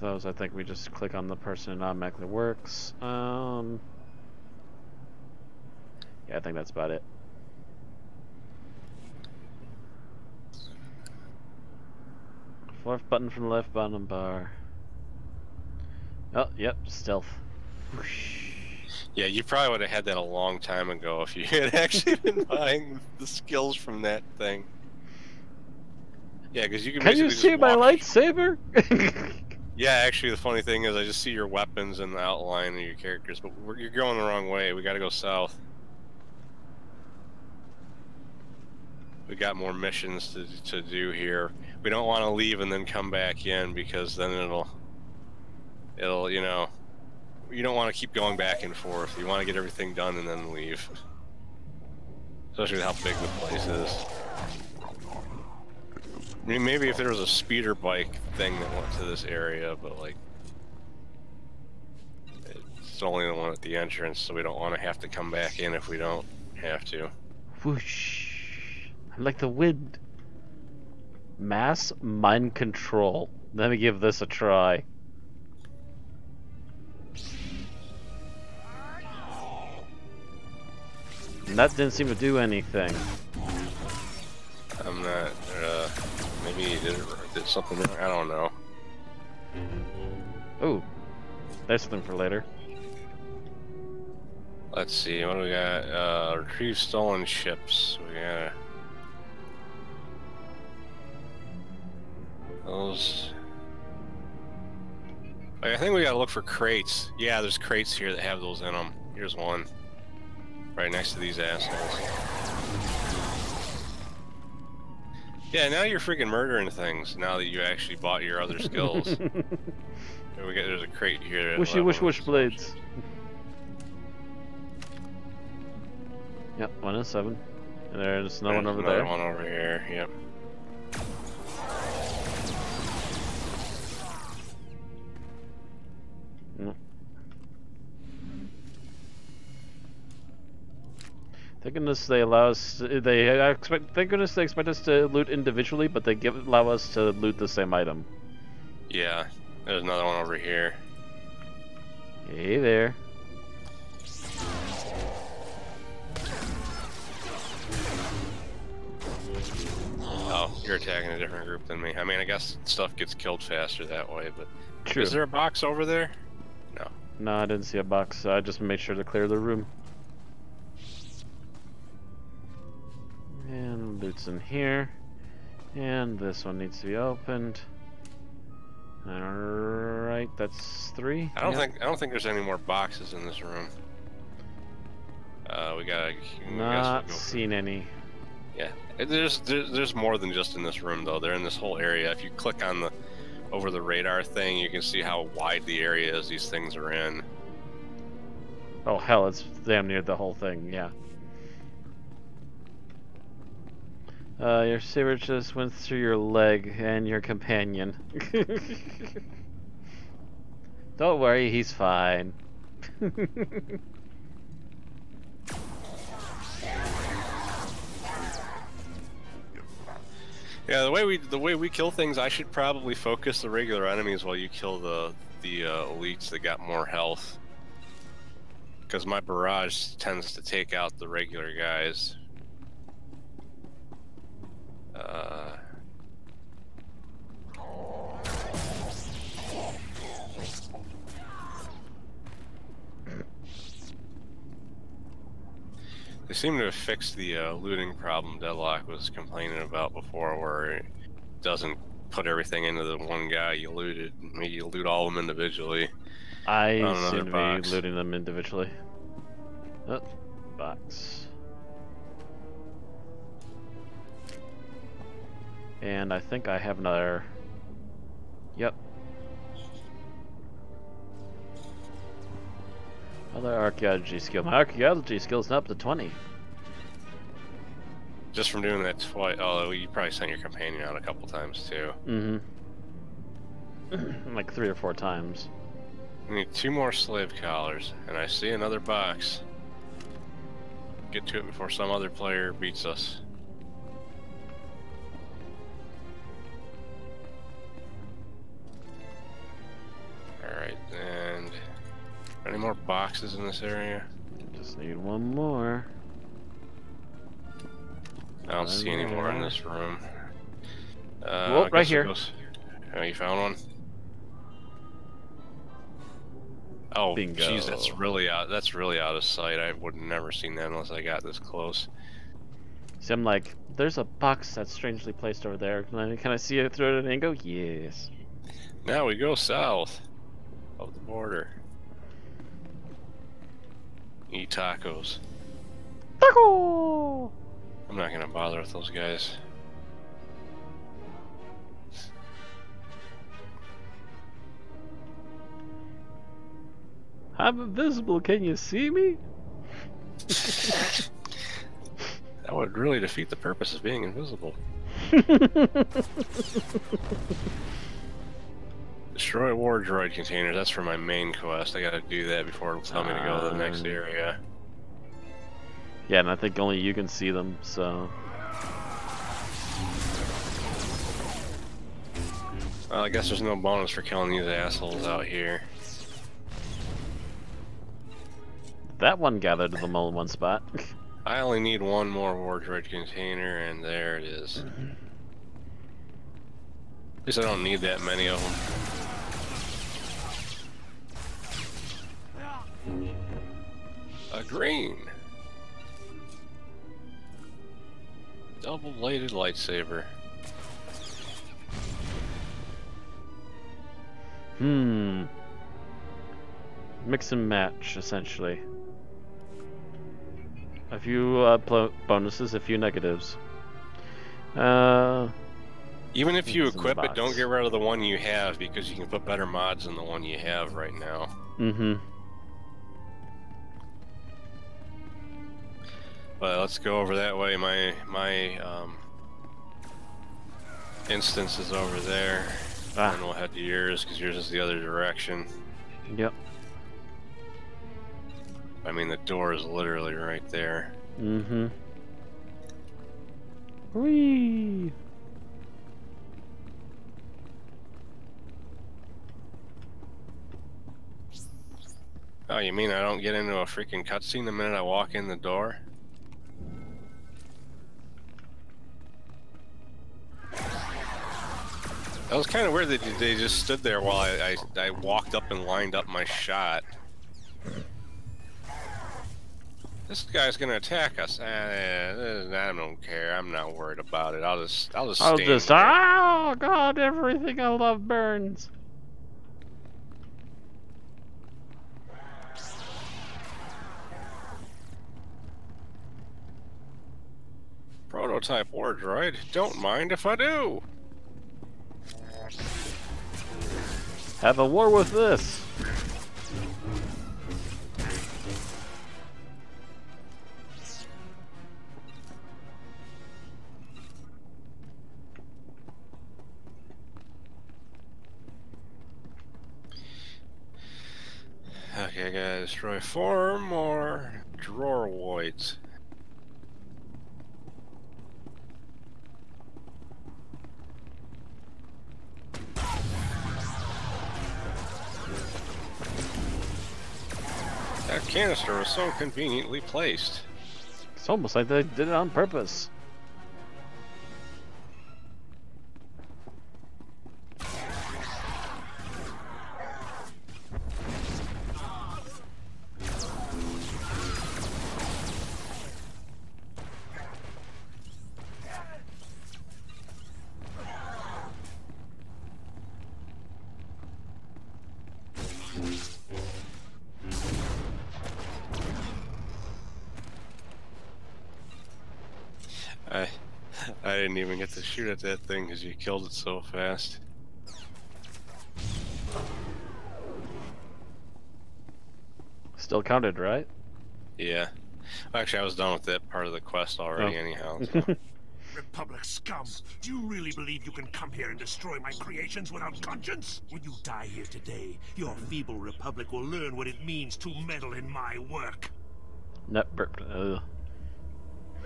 Those, I think we just click on the person and it automatically works. Yeah, I think that's about it. Fourth button from the left bottom bar. Oh, yep, stealth. Whoosh. Yeah, you probably would have had that a long time ago if you had actually been buying the skills from that thing. Yeah, because you can. Can you see my lightsaber? Yeah, actually, the funny thing is, I just see your weapons in the outline of your characters, but you're going the wrong way. We got to go south. we got more missions to do here. We don't want to leave and then come back in, because then it'll you know, you don't want to keep going back and forth. You want to get everything done and then leave. Especially with how big the place is. I mean, maybe if there was a speeder bike thing that went to this area, but like, it's only the one at the entrance, so we don't want to have to come back in if we don't have to. Whoosh. I like the wind. Mass mind control. Let me give this a try. And that didn't seem to do anything. I'm not, maybe he did something wrong, I don't know. Ooh, there's something for later. Let's see, what do we got? Retrieve stolen ships. We got those. Like, I think we gotta look for crates. Yeah, there's crates here that have those in them. Here's one. Right next to these assholes. Yeah, now you're freaking murdering things, now that you actually bought your other skills. There's a crate here. Wishy wish wish blades. Yep, 1 and 7. And there's another one over there. Another one over here, yep. Thank goodness they allow us. Thank goodness they expect us to loot individually, but they allow us to loot the same item. Yeah, there's another one over here. Hey there. Oh, you're attacking a different group than me. I mean, I guess stuff gets killed faster that way, but... True. Is there a box over there? No. No, I didn't see a box. I just made sure to clear the room. And loot's in here. And this one needs to be opened. Alright, that's 3. I don't think there's any more boxes in this room. We gotta... Not seen any. Yeah, there's more than just in this room though. They're in this whole area. If you click on the over the radar thing, you can see how wide the area is these things are in. Oh hell, it's damn near the whole thing. Yeah. Your saber just went through your leg and your companion. Don't worry, he's fine. Yeah, the way we kill things, I should probably focus the regular enemies while you kill the elites that got more health. Because my barrage tends to take out the regular guys. They seem to have fixed the looting problem Deadlock was complaining about before, where it doesn't put everything into the one guy you looted. Maybe you loot all of them individually. I seem to be looting them individually. Oh, box. And I think I have another... Yep. Other archaeology skill. My archaeology skill is now up to 20. Just from doing that twice. Oh, you probably sent your companion out a couple times too. Mm-hmm. Like 3 or 4 times. We need 2 more slave collars, and I see another box. Get to it before some other player beats us. Alright, and... Any more boxes in this area? Just need 1 more. I don't see any more in this room. Well, right here. Oh, you found one? Oh, bingo. Jeez, that's really out of sight. I would have never seen that unless I got this close. See, I'm like, there's a box that's strangely placed over there. Can I see it through an angle? Yes. Now we go south of the border. Eat tacos. Taco! I'm I'm not gonna bother with those guys. I'm invisible, can you see me? That would really defeat the purpose of being invisible. Destroy war droid containers, that's for my main quest. I gotta do that before it'll tell me to go to the next area. Yeah, and I think only you can see them, so... Well, I guess there's no bonus for killing these assholes out here. That one gathered them all in one spot. I only need one more war droid container, and there it is. At least I don't need that many of them. A green. Double-bladed lightsaber. Mix and match, essentially. A few bonuses, a few negatives. Even if you equip it, don't get rid of the one you have, because you can put better mods than the one you have right now. But let's go over that way. My instance is over there. And we'll head to yours, because yours is the other direction. Yep. I mean, the door is literally right there. Whee! Oh, you mean I don't get into a freaking cutscene the minute I walk in the door? That was kind of weird that they just stood there while I walked up and lined up my shot. This guy's gonna attack us. I don't care. I'm not worried about it. I'll just stand there. Oh God! Everything I love burns. Prototype war droid. Don't mind if I do. Have a war with this. Okay, I gotta destroy 4 more droids. That canister was so conveniently placed. It's almost like they did it on purpose. I didn't even get to shoot at that thing because you killed it so fast. Still counted, right? Yeah. Actually, I was done with that part of the quest already anyhow. So. Republic scum! Do you really believe you can come here and destroy my creations without conscience? When you die here today, your feeble Republic will learn what it means to meddle in my work. In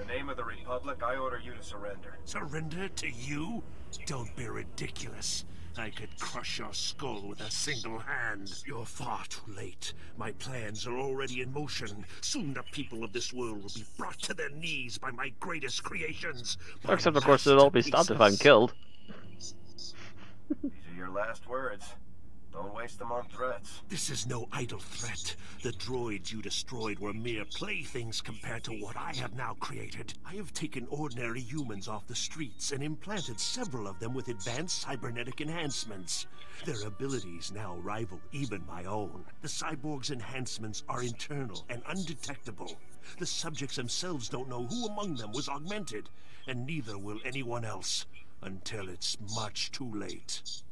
the name of the Republic, I order you to surrender. Surrender to you? Don't be ridiculous. I could crush your skull with a single hand. You're far too late. My plans are already in motion. Soon the people of this world will be brought to their knees by my greatest creations. Except, of course, it'll all be stopped if I'm killed. These are your last words. Don't waste them on threats. This is no idle threat. The droids you destroyed were mere playthings compared to what I have now created. I have taken ordinary humans off the streets and implanted several of them with advanced cybernetic enhancements. Their abilities now rival even my own. The cyborgs' enhancements are internal and undetectable. The subjects themselves don't know who among them was augmented, and neither will anyone else, until it's much too late.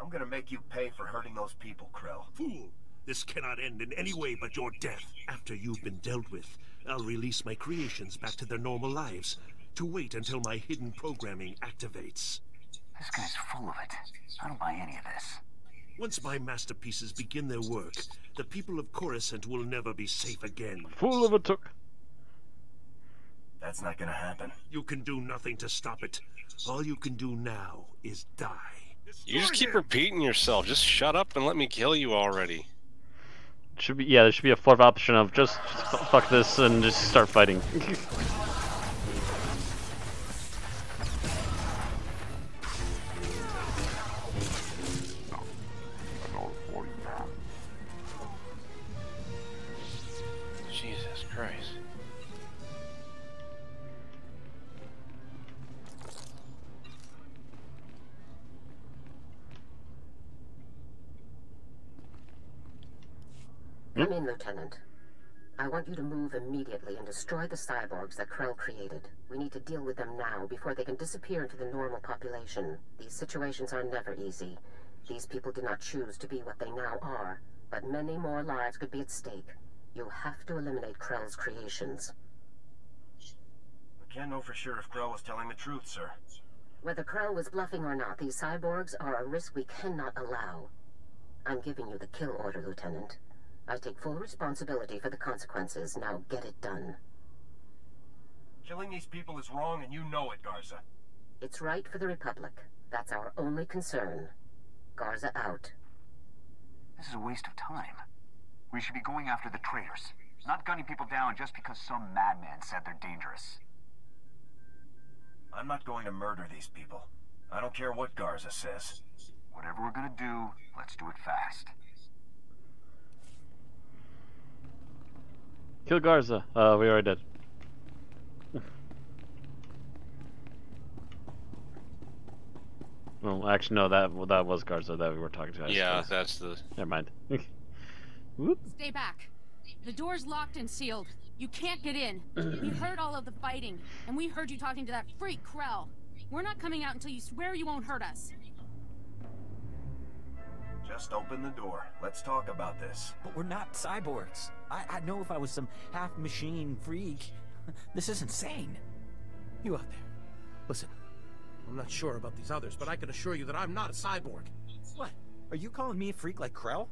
I'm gonna make you pay for hurting those people, Krell. Fool! This cannot end in any way but your death. After you've been dealt with, I'll release my creations back to their normal lives, to wait until my hidden programming activates. This guy's full of it. I don't buy any of this. Once my masterpieces begin their work, the people of Coruscant will never be safe again. Fool of a took. That's not gonna happen. You can do nothing to stop it. All you can do now is die. You just keep repeating yourself. Just shut up and let me kill you already. Should be, yeah, there should be a fourth option of just fuck this and just start fighting. Jesus Christ. Come in, Lieutenant. I want you to move immediately and destroy the cyborgs that Krell created. We need to deal with them now before they can disappear into the normal population. These situations are never easy. These people did not choose to be what they now are, but many more lives could be at stake. You have to eliminate Krell's creations. We can't know for sure if Krell was telling the truth, sir. Whether Krell was bluffing or not, these cyborgs are a risk we cannot allow. I'm giving you the kill order, Lieutenant. I take full responsibility for the consequences. Now get it done. Killing these people is wrong, and you know it, Garza. It's right for the Republic. That's our only concern. Garza out. This is a waste of time. We should be going after the traitors, not gunning people down just because some madman said they're dangerous. I'm not going to murder these people. I don't care what Garza says. Whatever we're gonna do, let's do it fast. Kill Garza. We already did. Well, actually, no. That was Garza that we were talking to. Yeah, that's the. Never mind. Whoop. Stay back. The door's locked and sealed. You can't get in. We heard all of the fighting, and we heard you talking to that freak Krell. We're not coming out until you swear you won't hurt us. Just open the door. Let's talk about this. But we're not cyborgs. I'd know if I was some half-machine freak. This is insane. You out there. Listen, I'm not sure about these others, but I can assure you that I'm not a cyborg. What? Are you calling me a freak like Krell?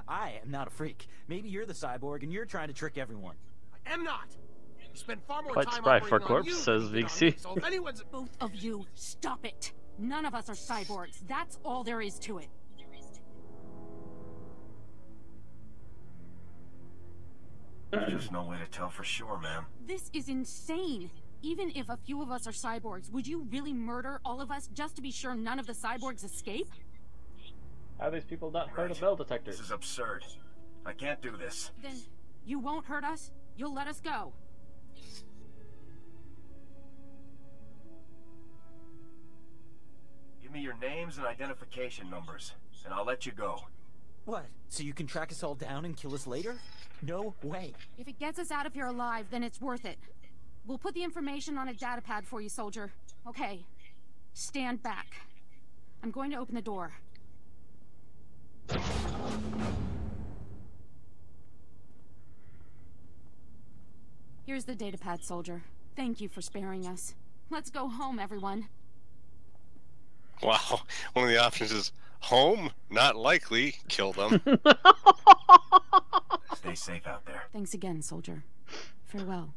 I am not a freak. Maybe you're the cyborg and you're trying to trick everyone. I am not. You spend far more Quite time spry for operating on corpse, you says than on me, Vixie. so if anyone's... Both of you, stop it. None of us are cyborgs. That's all there is to it. There's just no way to tell for sure, ma'am. This is insane. Even if a few of us are cyborgs, would you really murder all of us just to be sure none of the cyborgs escape? How are these people not heard of metal detectors? This is absurd. I can't do this. Then you won't hurt us? You'll let us go? Give me your names and identification numbers, and I'll let you go. What? So you can track us all down and kill us later? No way. If it gets us out of here alive, then it's worth it. We'll put the information on a datapad for you, soldier. Okay. Stand back. I'm going to open the door. Here's the datapad, soldier. Thank you for sparing us. Let's go home, everyone. Wow. One of the options is home, not likely. Kill them. Stay safe out there. Thanks again, soldier. Farewell.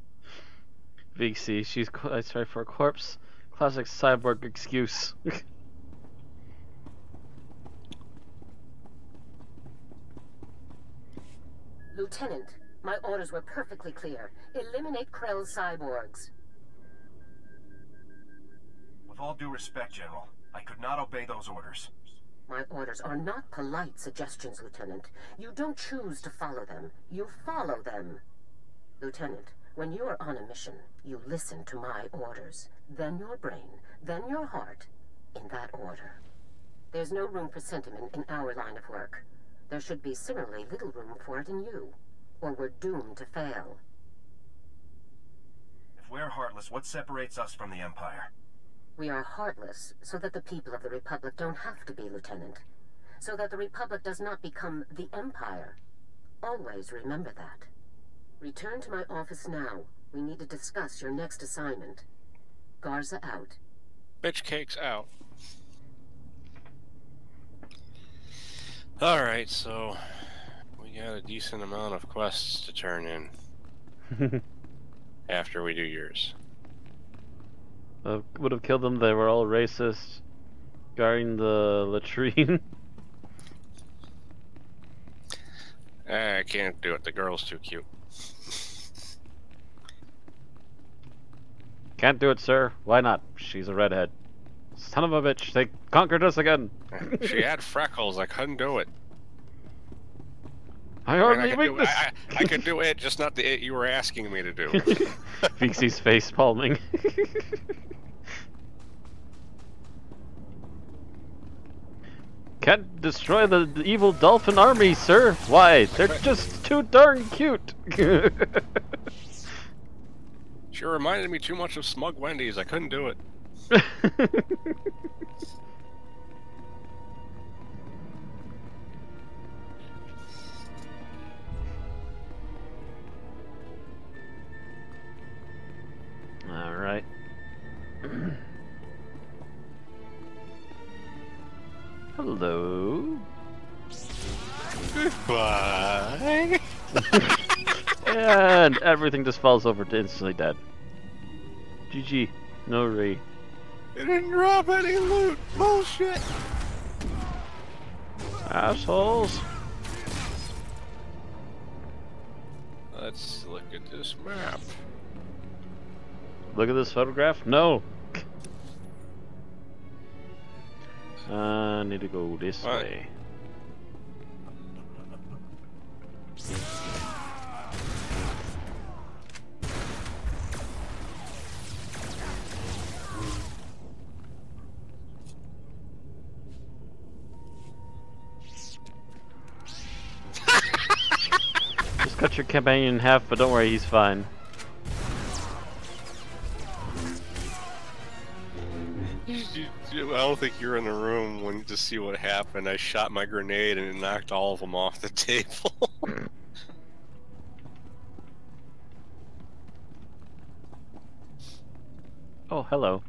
Vixie, she's sorry for a corpse. Classic cyborg excuse. Lieutenant, my orders were perfectly clear. Eliminate Krell's cyborgs. With all due respect, General, I could not obey those orders. My orders are not polite suggestions, Lieutenant. You don't choose to follow them. You follow them. Lieutenant, when you are on a mission, you listen to my orders. Then your brain, then your heart, in that order. There's no room for sentiment in our line of work. There should be similarly little room for it in you, or we're doomed to fail. If we're heartless, what separates us from the Empire? We are heartless so that the people of the Republic don't have to be, Lieutenant. So that the Republic does not become the Empire. Always remember that. Return to my office now. We need to discuss your next assignment. Garza out. Bitch cakes out. Alright, so we got a decent amount of quests to turn in. After we do yours. Would have killed them. They were all racist. Guarding the latrine. I can't do it. The girl's too cute. Can't do it, sir. Why not? She's a redhead. Son of a bitch. They conquered us again. She had freckles. I couldn't do it. I hardly weakness. I could do it, just not the it you were asking me to do. Vixie's face palming. Can't destroy the evil dolphin army, sir. Why? They're just too darn cute. She reminded me too much of Smug Wendy's. I couldn't do it. All right. Hello. Goodbye. And everything just falls over to instantly dead. GG. No re. It didn't drop any loot. Bullshit. Assholes. Let's look at this map. Look at this photograph? No. I need to go this way. Just cut your companion in half, but don't worry, he's fine. I don't think you were in the room when to see what happened. I shot my grenade and it knocked all of them off the table. Oh, hello.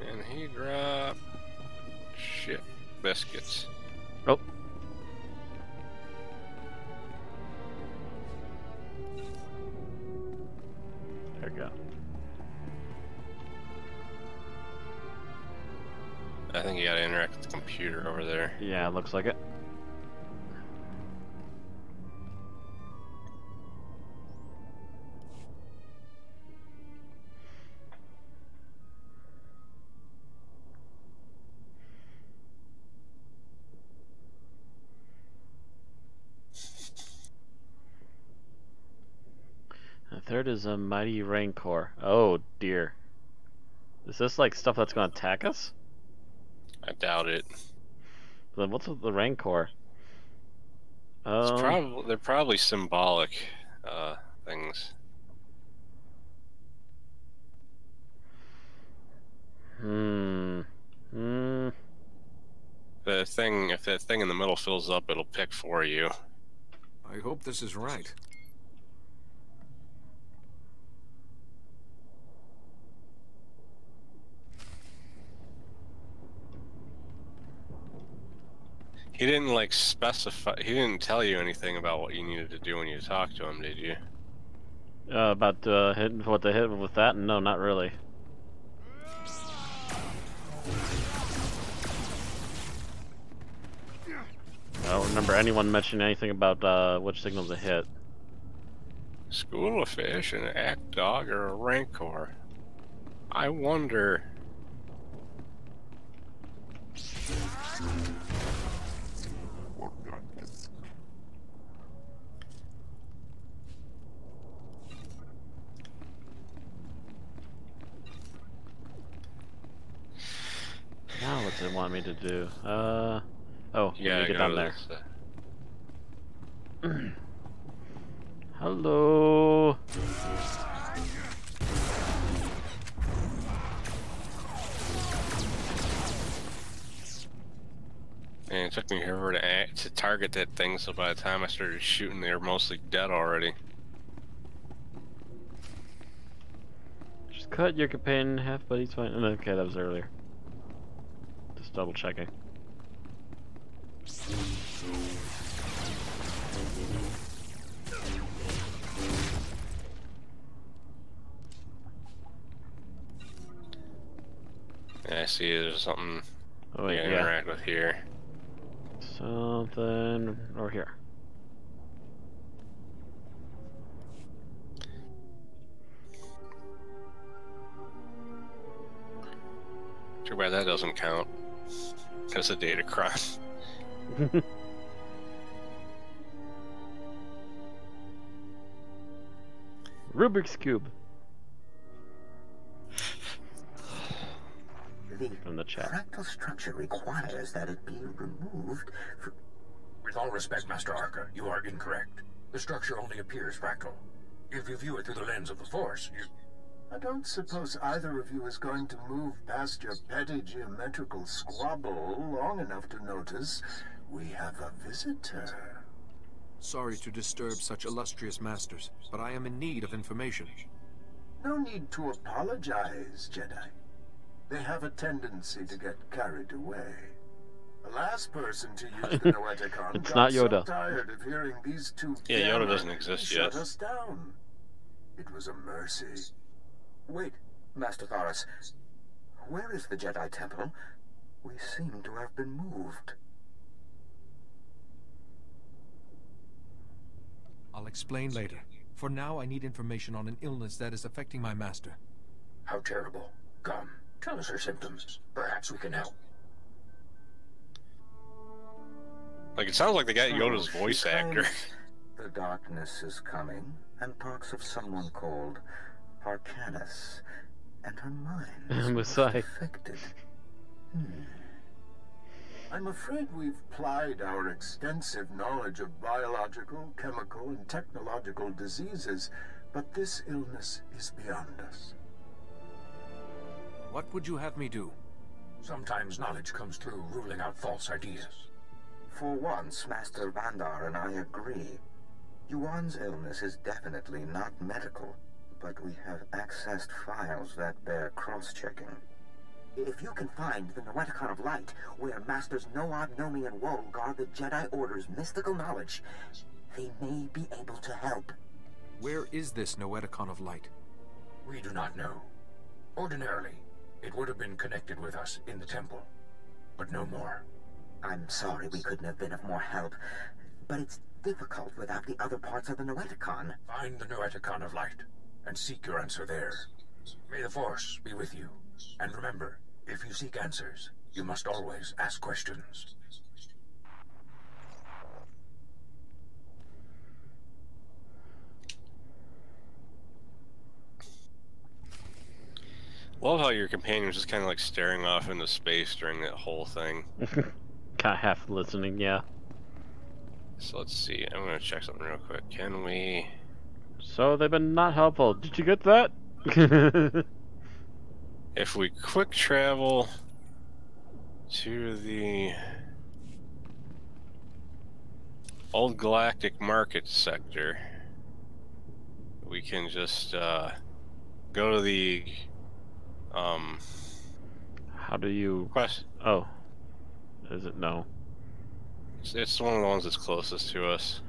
And he dropped shit biscuits. Oh. There we go. I think you gotta interact with the computer over there. Yeah, it looks like it. The third is a mighty rancor. Oh dear. Is this like stuff that's gonna attack us? I doubt it. Then what's with the rancor? They're probably symbolic things. If that thing in the middle fills up, it'll pick for you. I hope this is right. He didn't like specify. He didn't tell you anything about what you needed to do when you talked to him, did you? About hitting what they hit with that? No, not really. I don't remember anyone mentioning anything about which signal to hit. School of Fish, an act dog, or a rancor? I wonder. Now what's it want me to do? Oh, yeah, let me get down there. This, Hello. And it took me forever to target that thing, so by the time I started shooting, they were mostly dead already. Just cut your companion in half, but he's fine. Okay, that was earlier. Just double checking. Yeah, I see there's something Oh, I wait, can interact with here. Something or here. Too bad that doesn't count. That's a data crime. Rubik's Cube. From the chat. Fractal structure requires that it be removed for... With all respect, Master Arca, you are incorrect. The structure only appears fractal. If you view it through the lens of the Force, you... I don't suppose either of you is going to move past your petty geometrical squabble long enough to notice we have a visitor. Sorry to disturb such illustrious masters, but I am in need of information. No need to apologize, Jedi. They have a tendency to get carried away. The last person to use the Noeticon It's got not Yoda. so tired of hearing these two Yeah, Yoda doesn't gamers, exist he yet. shut us down. It was a mercy. Wait, Master Thoris. Where is the Jedi Temple? We seem to have been moved. I'll explain later. For now, I need information on an illness that is affecting my master. How terrible. Come, tell us her symptoms. Perhaps we can help. Like, it sounds like they got Yoda's She voice actor. claims the darkness is coming, and talks of someone called Harcanus, and her mind is affected. I'm afraid we've plied our extensive knowledge of biological, chemical, and technological diseases, but this illness is beyond us. What would you have me do? Sometimes knowledge comes through ruling out false ideas. For once, Master Vandar and I agree. Yuan's illness is definitely not medical, but we have accessed files that bear cross-checking. If you can find the Noeticon of Light, where Masters Noab, Nomi, and Woe guard the Jedi Order's mystical knowledge, they may be able to help. Where is this Noeticon of Light? We do not know. Ordinarily, it would have been connected with us in the temple, but no more. I'm sorry we couldn't have been of more help, but it's difficult without the other parts of the Noeticon. Find the Noeticon of Light, and seek your answer there. May the Force be with you. And remember, if you seek answers, you must always ask questions. Love how your companion was just kind of like staring off into space during that whole thing. Kind of half listening, yeah. So let's see. I'm gonna check something real quick. Can we? So they've been not helpful. Did you get that? If we quick travel to the Old Galactic Market sector, we can just go to the How do you quest? Oh, is it no? It's one of the ones that's closest to us.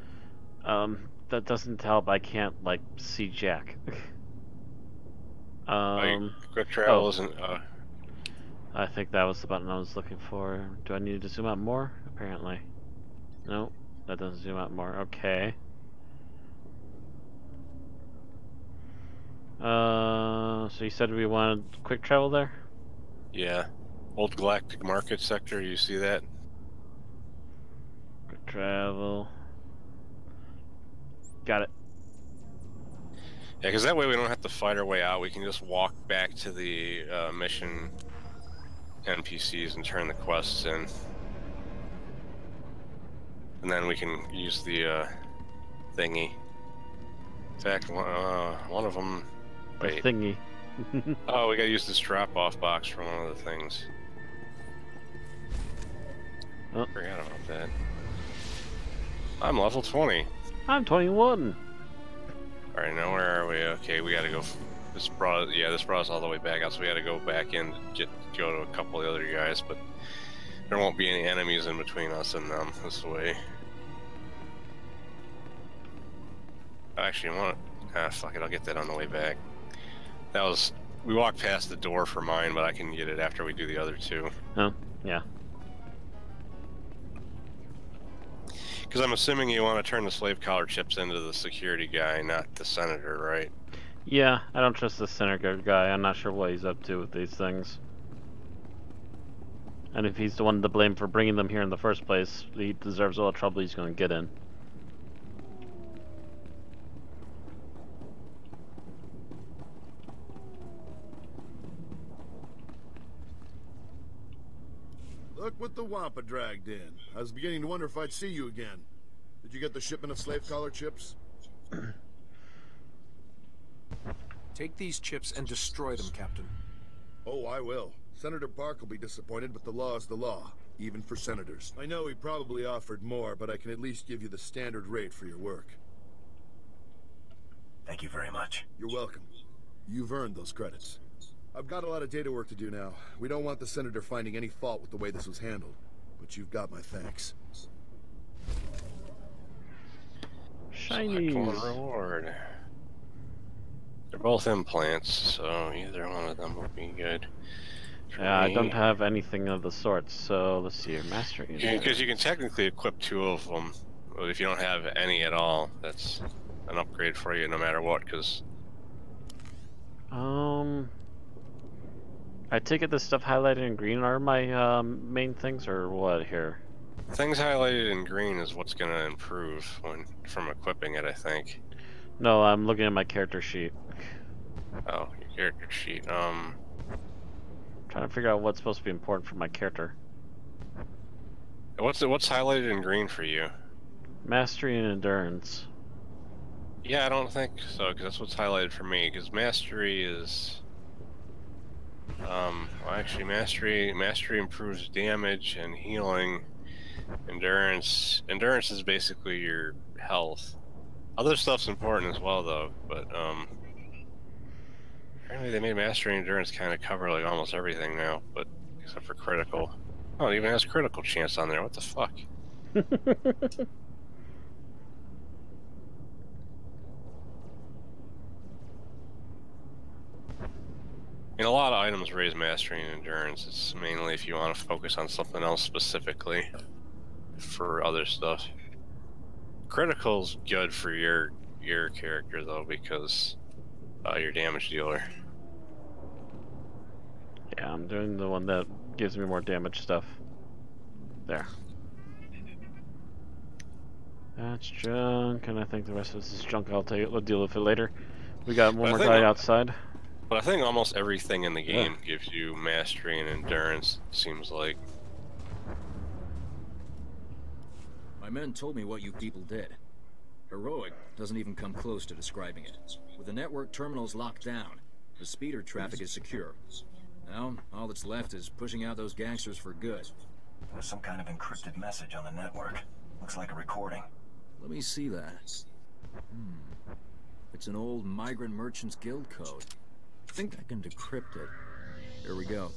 That doesn't help. I can't like see Jack. Quick travel isn't. I think that was the button I was looking for. Do I need to zoom out more? Apparently. No, that doesn't zoom out more. Okay. So you said we wanted quick travel there? Yeah. Old Galactic Market Sector, you see that? Quick travel. Got it. Yeah, because that way we don't have to fight our way out. We can just walk back to the mission NPCs and turn the quests in. And then we can use the thingy. In fact, one of them... Wait. The thingy. Oh, we gotta use this drop-off box for one of the things. Oh. Forgot about that. I'm level 20. I'm 21. Alright, now where are we? Okay, we gotta go... This brought us all the way back out, so we gotta go back in to go to a couple of the other guys, but there won't be any enemies in between us and them this way. Actually, fuck it, I'll get that on the way back. That was... We walked past the door for mine, but I can get it after we do the other two. Oh, yeah. Because I'm assuming you want to turn the slave collar chips into the security guy, not the senator, right? Yeah, I don't trust the senator guy. I'm not sure what he's up to with these things. And if he's the one to blame for bringing them here in the first place, he deserves all the trouble he's going to get in. Look what the Wampa dragged in. I was beginning to wonder if I'd see you again. Did you get the shipment of slave collar chips? Take these chips and destroy them, Captain. Oh, I will. Senator Bark will be disappointed, but the law is the law, even for senators. I know he probably offered more, but I can at least give you the standard rate for your work. Thank you very much. You're welcome. You've earned those credits. I've got a lot of data work to do now. We don't want the senator finding any fault with the way this was handled, but you've got my thanks. Shiny reward. They're both implants, so either one of them would be good. Yeah, I don't have anything of the sort, so let's see here. Mastering. Because you can technically equip 2 of them, but if you don't have any at all, that's an upgrade for you no matter what, because... I take it the stuff highlighted in green are my main things, or what here? Things highlighted in green is what's going to improve from equipping it, I think. No, I'm looking at my character sheet. Oh, your character sheet. Trying to figure out what's supposed to be important for my character. What's highlighted in green for you? Mastery and endurance. Yeah, I don't think so, because that's what's highlighted for me. Because mastery is, well, actually, mastery improves damage and healing. Endurance is basically your health. Other stuff's important as well, though. But apparently they made mastery and endurance kind of cover like almost everything now, but except for critical. Oh, it even has critical chance on there. What the fuck? I mean, a lot of items raise mastery and endurance. It's mainly if you want to focus on something else specifically for other stuff. Critical's good for your character though, because your damage dealer. Yeah, I'm doing the one that gives me more damage stuff. There. That's junk, and I think the rest of this is junk. I'll deal with it later. We got one more guy outside. But I think almost everything in the game gives you mastery and endurance, it seems like. My men told me what you people did. Heroic doesn't even come close to describing it. With the network terminals locked down, the speeder traffic is secure. Now, all that's left is pushing out those gangsters for good. There's some kind of encrypted message on the network. Looks like a recording. Let me see that. It's an old Migrant Merchants Guild code. I think I can decrypt it. Here we go.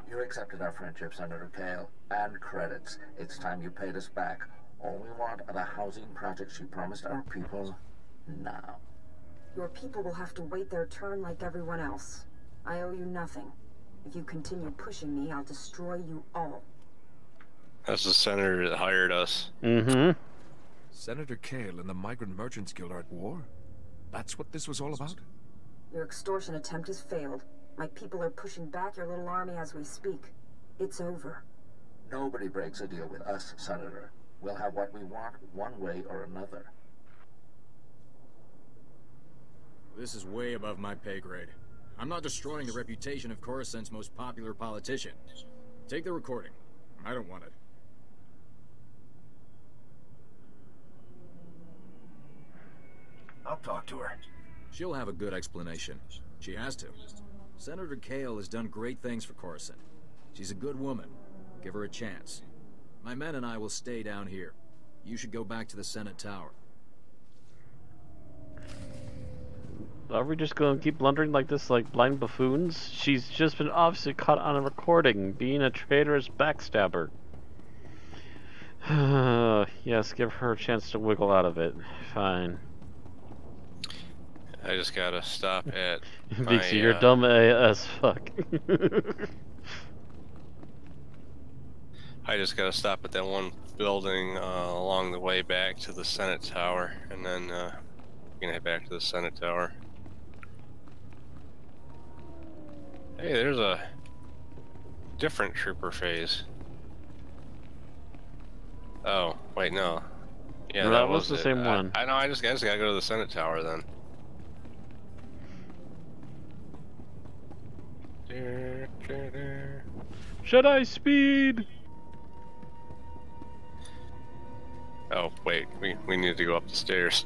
You accepted our friendship, Senator Kale, and credits. It's time you paid us back. All we want are the housing projects you promised our people now. Your people will have to wait their turn like everyone else. I owe you nothing. If you continue pushing me, I'll destroy you all. That's the senator that hired us. Mm-hmm. Senator Kale and the Migrant Merchants Guild are at war? That's what this was all about? Your extortion attempt has failed. My people are pushing back your little army as we speak. It's over. Nobody breaks a deal with us, Senator. We'll have what we want one way or another. This is way above my pay grade. I'm not destroying the reputation of Coruscant's most popular politician. Take the recording. I don't want it. I'll talk to her. She'll have a good explanation. She has to. Senator Kale has done great things for Coruscant. She's a good woman. Give her a chance. My men and I will stay down here. You should go back to the Senate Tower. Are we just going to keep blundering like this, like blind buffoons? She's just been obviously caught on a recording, being a traitorous backstabber. Yes, give her a chance to wiggle out of it. Fine. I just gotta stop at Vixie, you're dumb as fuck. I just gotta stop at that one building along the way back to the Senate Tower, and then we're gonna head back to the Senate Tower. Hey, there's a different trooper phase. Oh, wait, no. Yeah, that was the same one. I know, I just gotta go to the Senate Tower then. Jedi speed! Oh, wait, we need to go up the stairs.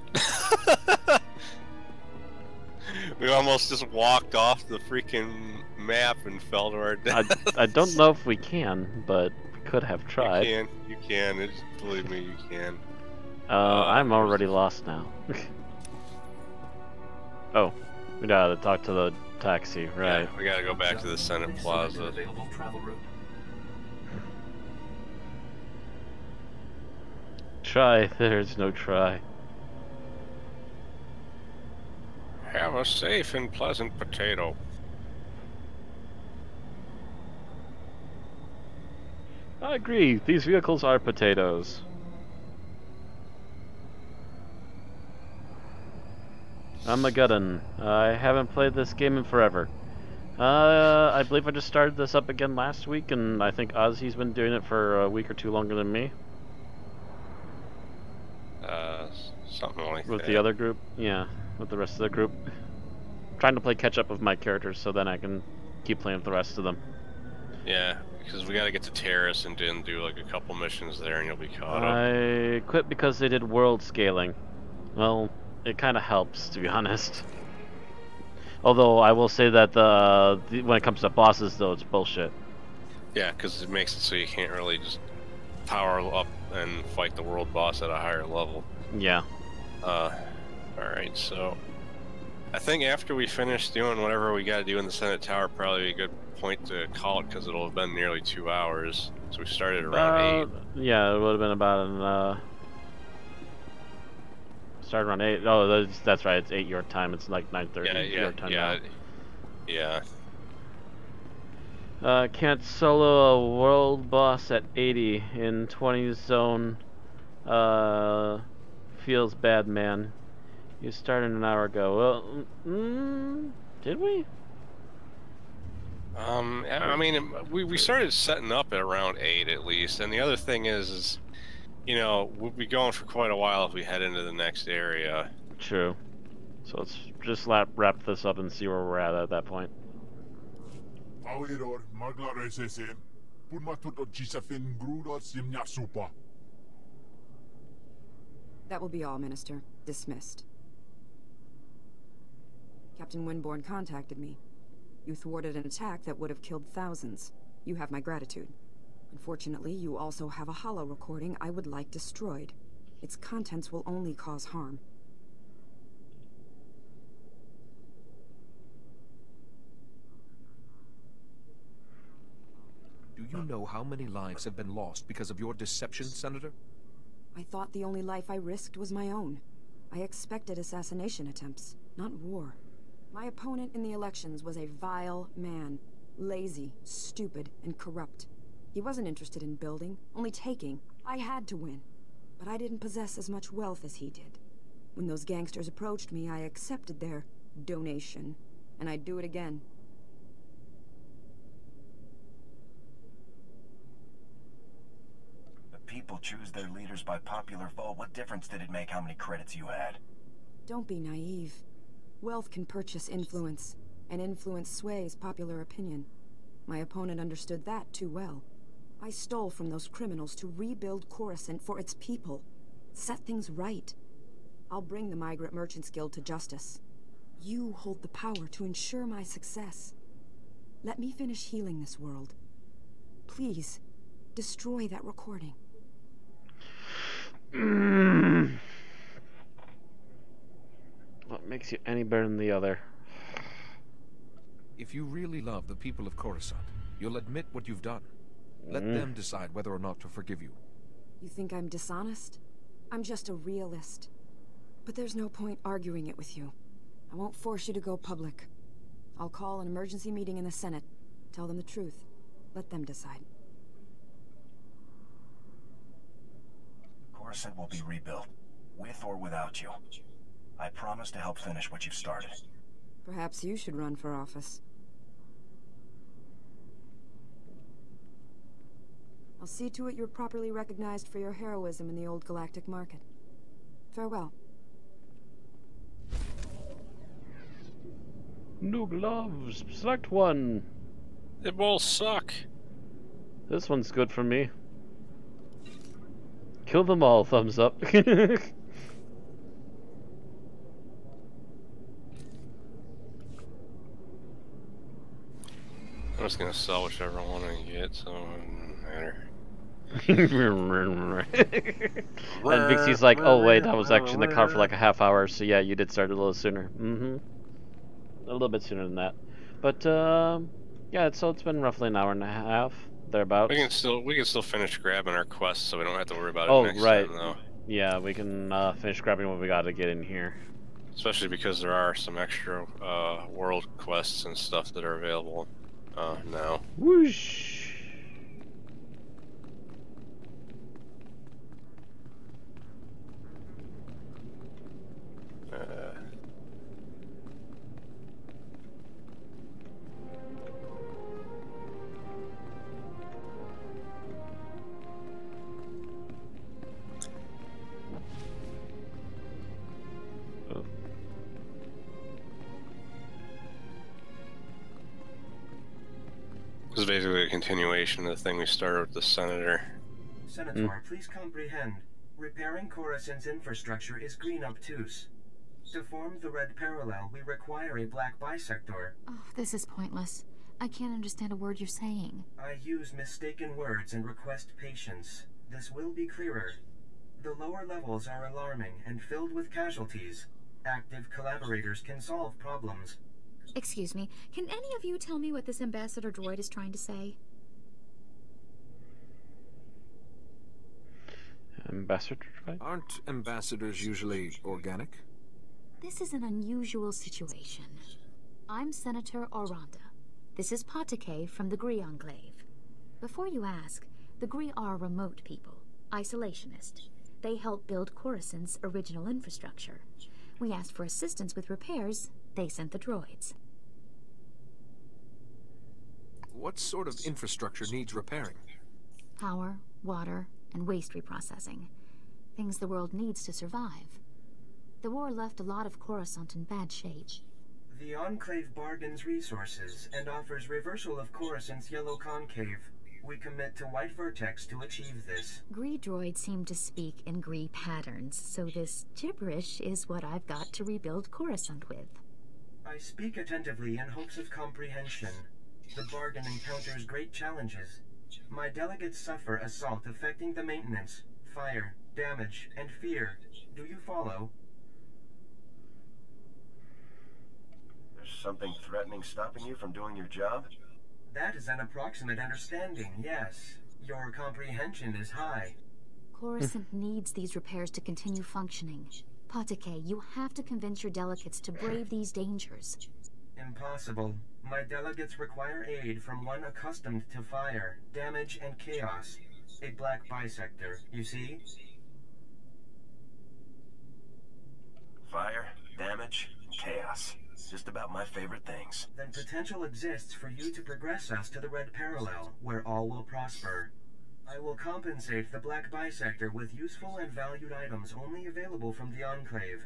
We almost just walked off the freaking map and fell to our death. I don't know if we can, but we could have tried. You can. Believe me, you can. I'm already lost now. Oh, we gotta talk to the taxi, right? Yeah, we gotta go back to the Senate Plaza. Try, there's no try. Have a safe and pleasant potato. I agree, these vehicles are potatoes. Armageddon. I haven't played this game in forever. I believe I just started this up again last week, and I think Ozzy's been doing it for a week or two longer than me. Something like that. With the other group? Yeah, with the rest of the group. Trying to play catch up with my characters so then I can keep playing with the rest of them. Yeah, because we gotta get to Terrace and then do like a couple missions there and you'll be caught up. I quit because they did world scaling. Well, it kind of helps, to be honest. Although I will say that when it comes to bosses, though, it's bullshit. Yeah, because it makes it so you can't really just power up and fight the world boss at a higher level. Yeah. Alright, so I think after we finish doing whatever we gotta do in the Senate Tower, probably a good point to call it, because it'll have been nearly 2 hours. So we started around 8. Yeah, it would have been about an, started around 8. Oh, that's right, it's 8 your time. It's like 9:30 your time now. Yeah. Can't solo a world boss at 80 in 20 zone. Feels bad, man. You started an hour ago. Well, did we? I mean, we started setting up at around 8 at least, and the other thing is you know, we'll be going for quite a while if we head into the next area. True. So let's just wrap this up and see where we're at that point. That will be all, Minister. Dismissed. Captain Winborn contacted me. You thwarted an attack that would have killed thousands. You have my gratitude. Unfortunately, you also have a holo recording I would like destroyed. Its contents will only cause harm. Do you know how many lives have been lost because of your deception, Senator? I thought the only life I risked was my own. I expected assassination attempts, not war. My opponent in the elections was a vile man. Lazy, stupid, and corrupt. He wasn't interested in building, only taking. I had to win. But I didn't possess as much wealth as he did. When those gangsters approached me, I accepted their donation, and I'd do it again. The people choose their leaders by popular vote. What difference did it make how many credits you had? Don't be naive. Wealth can purchase influence, and influence sways popular opinion. My opponent understood that too well. I stole from those criminals to rebuild Coruscant for its people. Set things right. I'll bring the Migrant Merchants Guild to justice. You hold the power to ensure my success. Let me finish healing this world. Please, destroy that recording. What makes you any better than the other? If you really love the people of Coruscant, you'll admit what you've done. Let them decide whether or not to forgive you. You think I'm dishonest? I'm just a realist. But there's no point arguing it with you. I won't force you to go public. I'll call an emergency meeting in the Senate. Tell them the truth. Let them decide. Coruscant will be rebuilt, with or without you. I promise to help finish what you've started. Perhaps you should run for office. I'll see to it you're properly recognized for your heroism in the old galactic market. Farewell. New gloves. Select one. They both suck. This one's good for me. Kill them all. Thumbs up. I'm just gonna sell whichever one I get, so it doesn't matter. And Vixie's like, oh wait, I was actually in the car for like a half hour, so yeah, you did start a little sooner. A little bit sooner than that. But, yeah, so it's been roughly an hour and a half, thereabouts. We can still finish grabbing our quests, so we don't have to worry about it next right. time, though. Yeah, we can finish grabbing what we gotta get in here. Especially because there are some extra world quests and stuff that are available now. Whoosh! This is basically a continuation of the thing we started with the Senator. Senator, please comprehend. Repairing Coruscant's infrastructure is green obtuse. To form the red parallel, we require a black bisector. Oh, this is pointless. I can't understand a word you're saying. I use mistaken words and request patience. This will be clearer. The lower levels are alarming and filled with casualties. Active collaborators can solve problems. Excuse me, can any of you tell me what this ambassador droid is trying to say? Ambassador droid? Aren't ambassadors usually organic? This is an unusual situation. I'm Senator Oranda. This is Patake from the Gree Enclave. Before you ask, the Gree are remote people, isolationist. They help build Coruscant's original infrastructure. We asked for assistance with repairs. They sent the droids. What sort of infrastructure needs repairing? Power, water, and waste reprocessing. Things the world needs to survive. The war left a lot of Coruscant in bad shape. The Enclave bargains resources and offers reversal of Coruscant's yellow concave. We commit to White Vertex to achieve this. Gree droids seem to speak in Gree patterns, so this gibberish is what I've got to rebuild Coruscant with. I speak attentively in hopes of comprehension. The bargain encounters great challenges. My delegates suffer assault affecting the maintenance, fire, damage, and fear. Do you follow? There's something threatening stopping you from doing your job? That is an approximate understanding, yes. Your comprehension is high. Coruscant needs these repairs to continue functioning. Patake, you have to convince your delegates to brave these dangers. Impossible. My delegates require aid from one accustomed to fire, damage, and chaos. A black bisector, you see? Fire, damage, chaos. Just about my favorite things. Then potential exists for you to progress us to the red parallel, where all will prosper. I will compensate the Black Bisector with useful and valued items only available from the Enclave.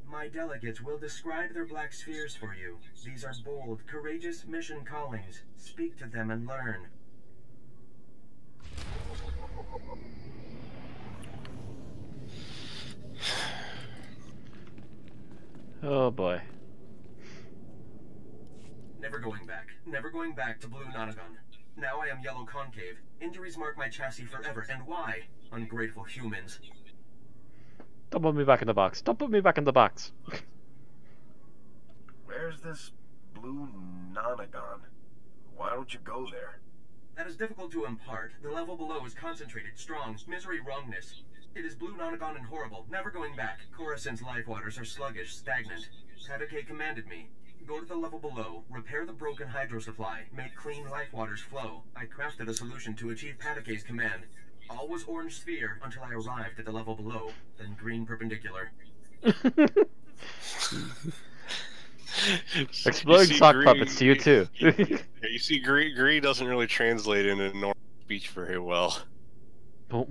My delegates will describe their black spheres for you. These are bold, courageous mission callings. Speak to them and learn. Oh boy. Never going back. Never going back to Blue Nonagon. Now I am Yellow Concave. Injuries mark my chassis forever. And why? Ungrateful humans. Don't put me back in the box. Don't put me back in the box. Where's this Blue Nonagon? Why don't you go there? That is difficult to impart. The level below is concentrated, strong, misery, wrongness. It is Blue Nonagon and horrible. Never going back. Coruscant's life waters are sluggish, stagnant. Patake commanded me. Go to the level below, repair the broken hydro supply, make clean life waters flow. I crafted a solution to achieve Patake's command. All was orange sphere until I arrived at the level below, then green perpendicular. Exploding sock puppets to you too. You see, green doesn't really translate into normal speech very well. Oh.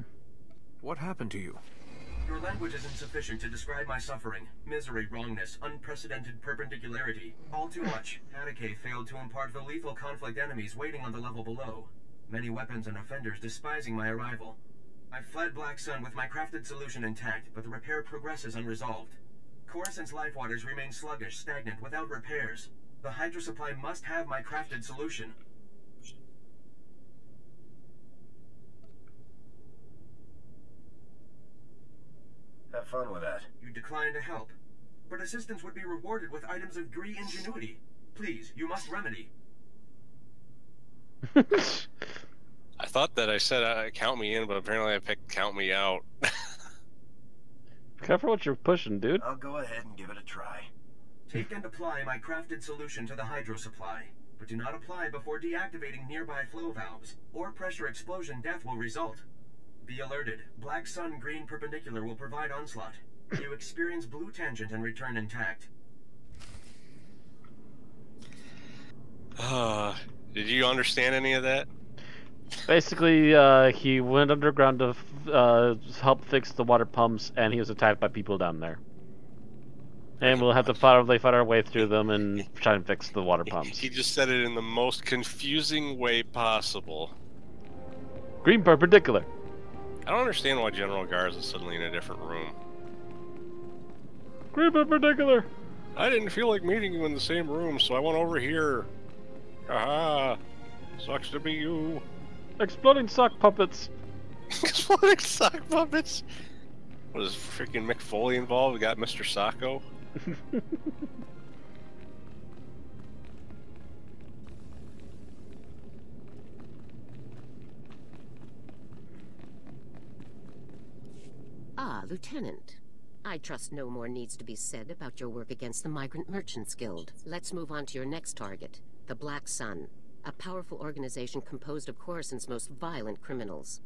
What happened to you? Your language is insufficient to describe my suffering. Misery, wrongness, unprecedented perpendicularity. All too much. Patake failed to impart the lethal conflict enemies waiting on the level below. Many weapons and offenders despising my arrival. I fled Black Sun with my crafted solution intact, but the repair progresses unresolved. Coruscant's life waters remain sluggish, stagnant, without repairs. The hydro supply must have my crafted solution. Have fun with that. You decline to help, but assistance would be rewarded with items of Gree ingenuity. Please, you must remedy. I thought that I said count me in, but apparently I picked count me out. Careful what you're pushing, dude. I'll go ahead and give it a try. Take and apply my crafted solution to the hydro supply, but do not apply before deactivating nearby flow valves, or pressure explosion death will result. Be alerted. Black Sun green perpendicular will provide onslaught. You experience blue tangent and return intact. Did you understand any of that? Basically, he went underground to help fix the water pumps, and he was attacked by people down there. And we'll have to fight our way through them and try and fix the water pumps. He just said it in the most confusing way possible. Green perpendicular. I don't understand why General Garza is suddenly in a different room. Green perpendicular. I didn't feel like meeting you in the same room, so I went over here. Haha. Sucks to be you. Exploding sock puppets. Exploding sock puppets? Was freaking Mick Foley involved? We got Mr. Sacco. Ah, Lieutenant. I trust no more needs to be said about your work against the Migrant Merchants Guild. Let's move on to your next target, the Black Sun, a powerful organization composed of Coruscant's most violent criminals.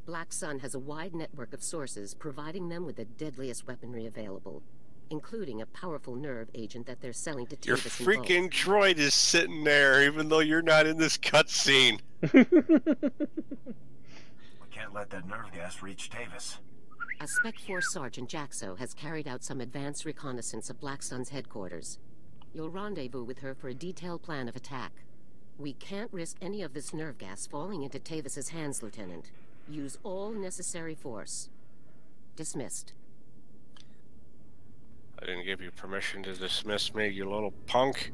Black Sun has a wide network of sources providing them with the deadliest weaponry available, including a powerful nerve agent that they're selling to Your Tavis freaking droid is sitting there, even though you're not in this cutscene. We can't let that nerve gas reach Tavis. A Spec Force Sergeant Jaxo has carried out some advanced reconnaissance of Black Sun's headquarters. You'll rendezvous with her for a detailed plan of attack. We can't risk any of this nerve gas falling into Tavis's hands, Lieutenant. Use all necessary force. Dismissed. I didn't give you permission to dismiss me, you little punk.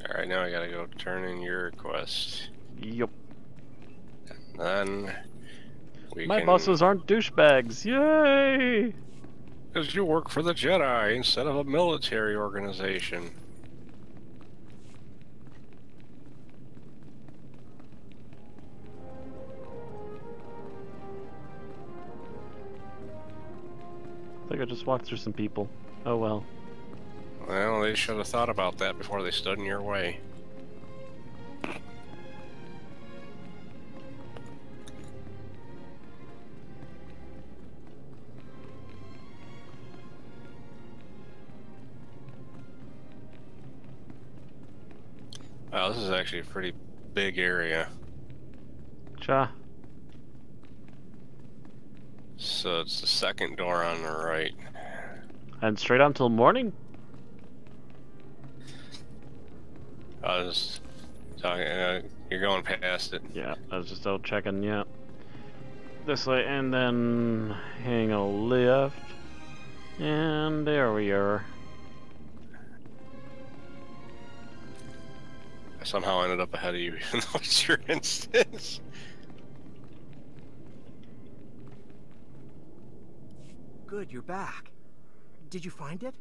Alright, now I gotta go turn in your request. Yup. And then my bosses aren't douchebags. Yay! Because you work for the Jedi instead of a military organization. I think I just walked through some people. Oh well. Well, they should have thought about that before they stood in your way. Wow, this is actually a pretty big area. Cha. So it's the second door on the right. And straight on till morning? I was talking, you're going past it. Yeah, I was just out checking, yeah. This way, and then hang a left. And there we are. I somehow ended up ahead of you, even though it's your instance. Good, you're back. Did you find it?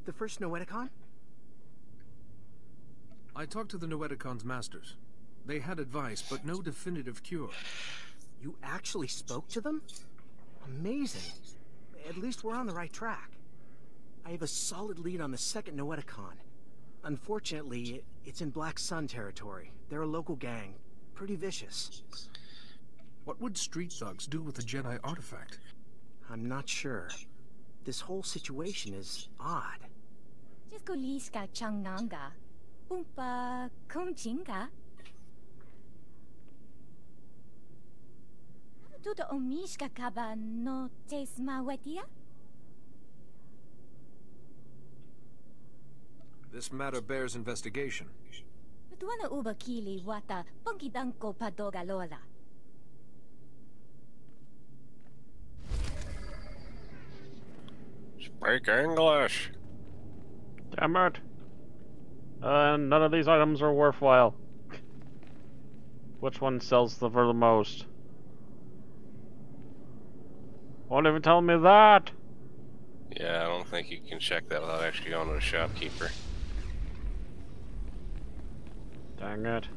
The first Noeticon? I talked to the Noeticon's masters. They had advice, but no definitive cure. You actually spoke to them? Amazing. At least we're on the right track. I have a solid lead on the second Noeticon. Unfortunately, it's in Black Sun territory. They're a local gang. Pretty vicious. What would street thugs do with a Jedi artifact? I'm not sure. This whole situation is odd. Jiskuliska changnanga. Umpa kumchinga. Tuto omishka kaba no tesma wetia? This matter bears investigation. Tuana uba kili wata pongkidanko padoga lola. Speak English. Damn it. None of these items are worthwhile. Which one sells for the most? Won't even tell me that. Yeah, I don't think you can check that without actually going to the shopkeeper. Dang it.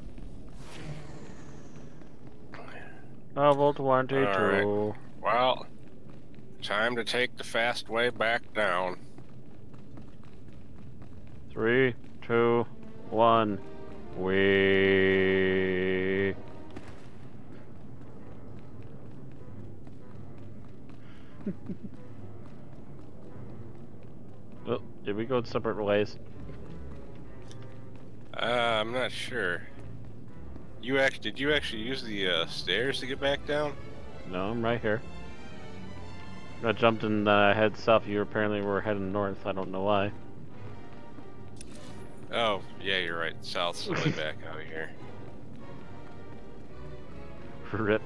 Level 22. Right. Well, time to take the fast way back down. 3, 2, 1. We. Oh, did we go separate ways? I'm not sure. Did you actually use the stairs to get back down? No, I'm right here. I jumped and head south. You apparently were heading north. I don't know why. Oh, yeah, you're right. South's the way back out here. Rip.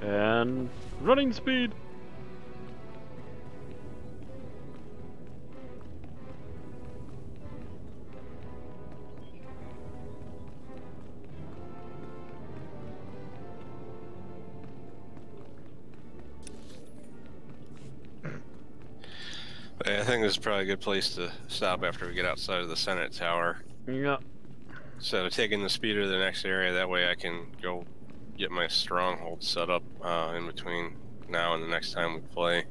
And running speed. I think this is probably a good place to stop after we get outside of the Senate Tower. Yeah. Instead of taking the speeder to the next area, that way I can go get my stronghold set up in between now and the next time we play.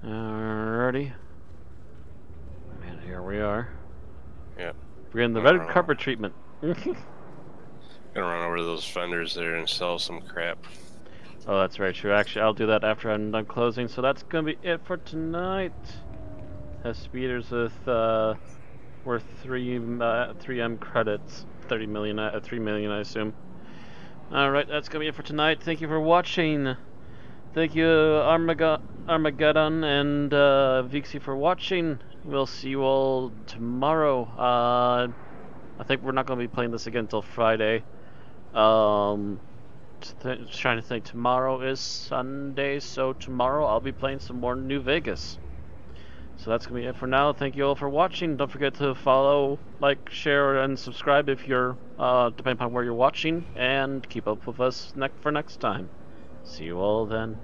Alrighty. And here we are. Yep. We're getting the red carpet treatment. Gonna run over to those vendors there and sell some crap. Oh, that's very true. Actually, I'll do that after I'm done closing. So that's gonna be it for tonight. Has speeders with worth 3M credits, 30 million, 3 million, I assume. All right, that's gonna be it for tonight. Thank you for watching. Thank you, Armageddon and Vixie for watching. We'll see you all tomorrow. I think we're not gonna be playing this again until Friday. Trying to think. Tomorrow is Sunday, so tomorrow I'll be playing some more New Vegas. So that's gonna be it for now. Thank you all for watching. Don't forget to follow, like, share, and subscribe if you're depending upon where you're watching, and keep up with us for next time. See you all then.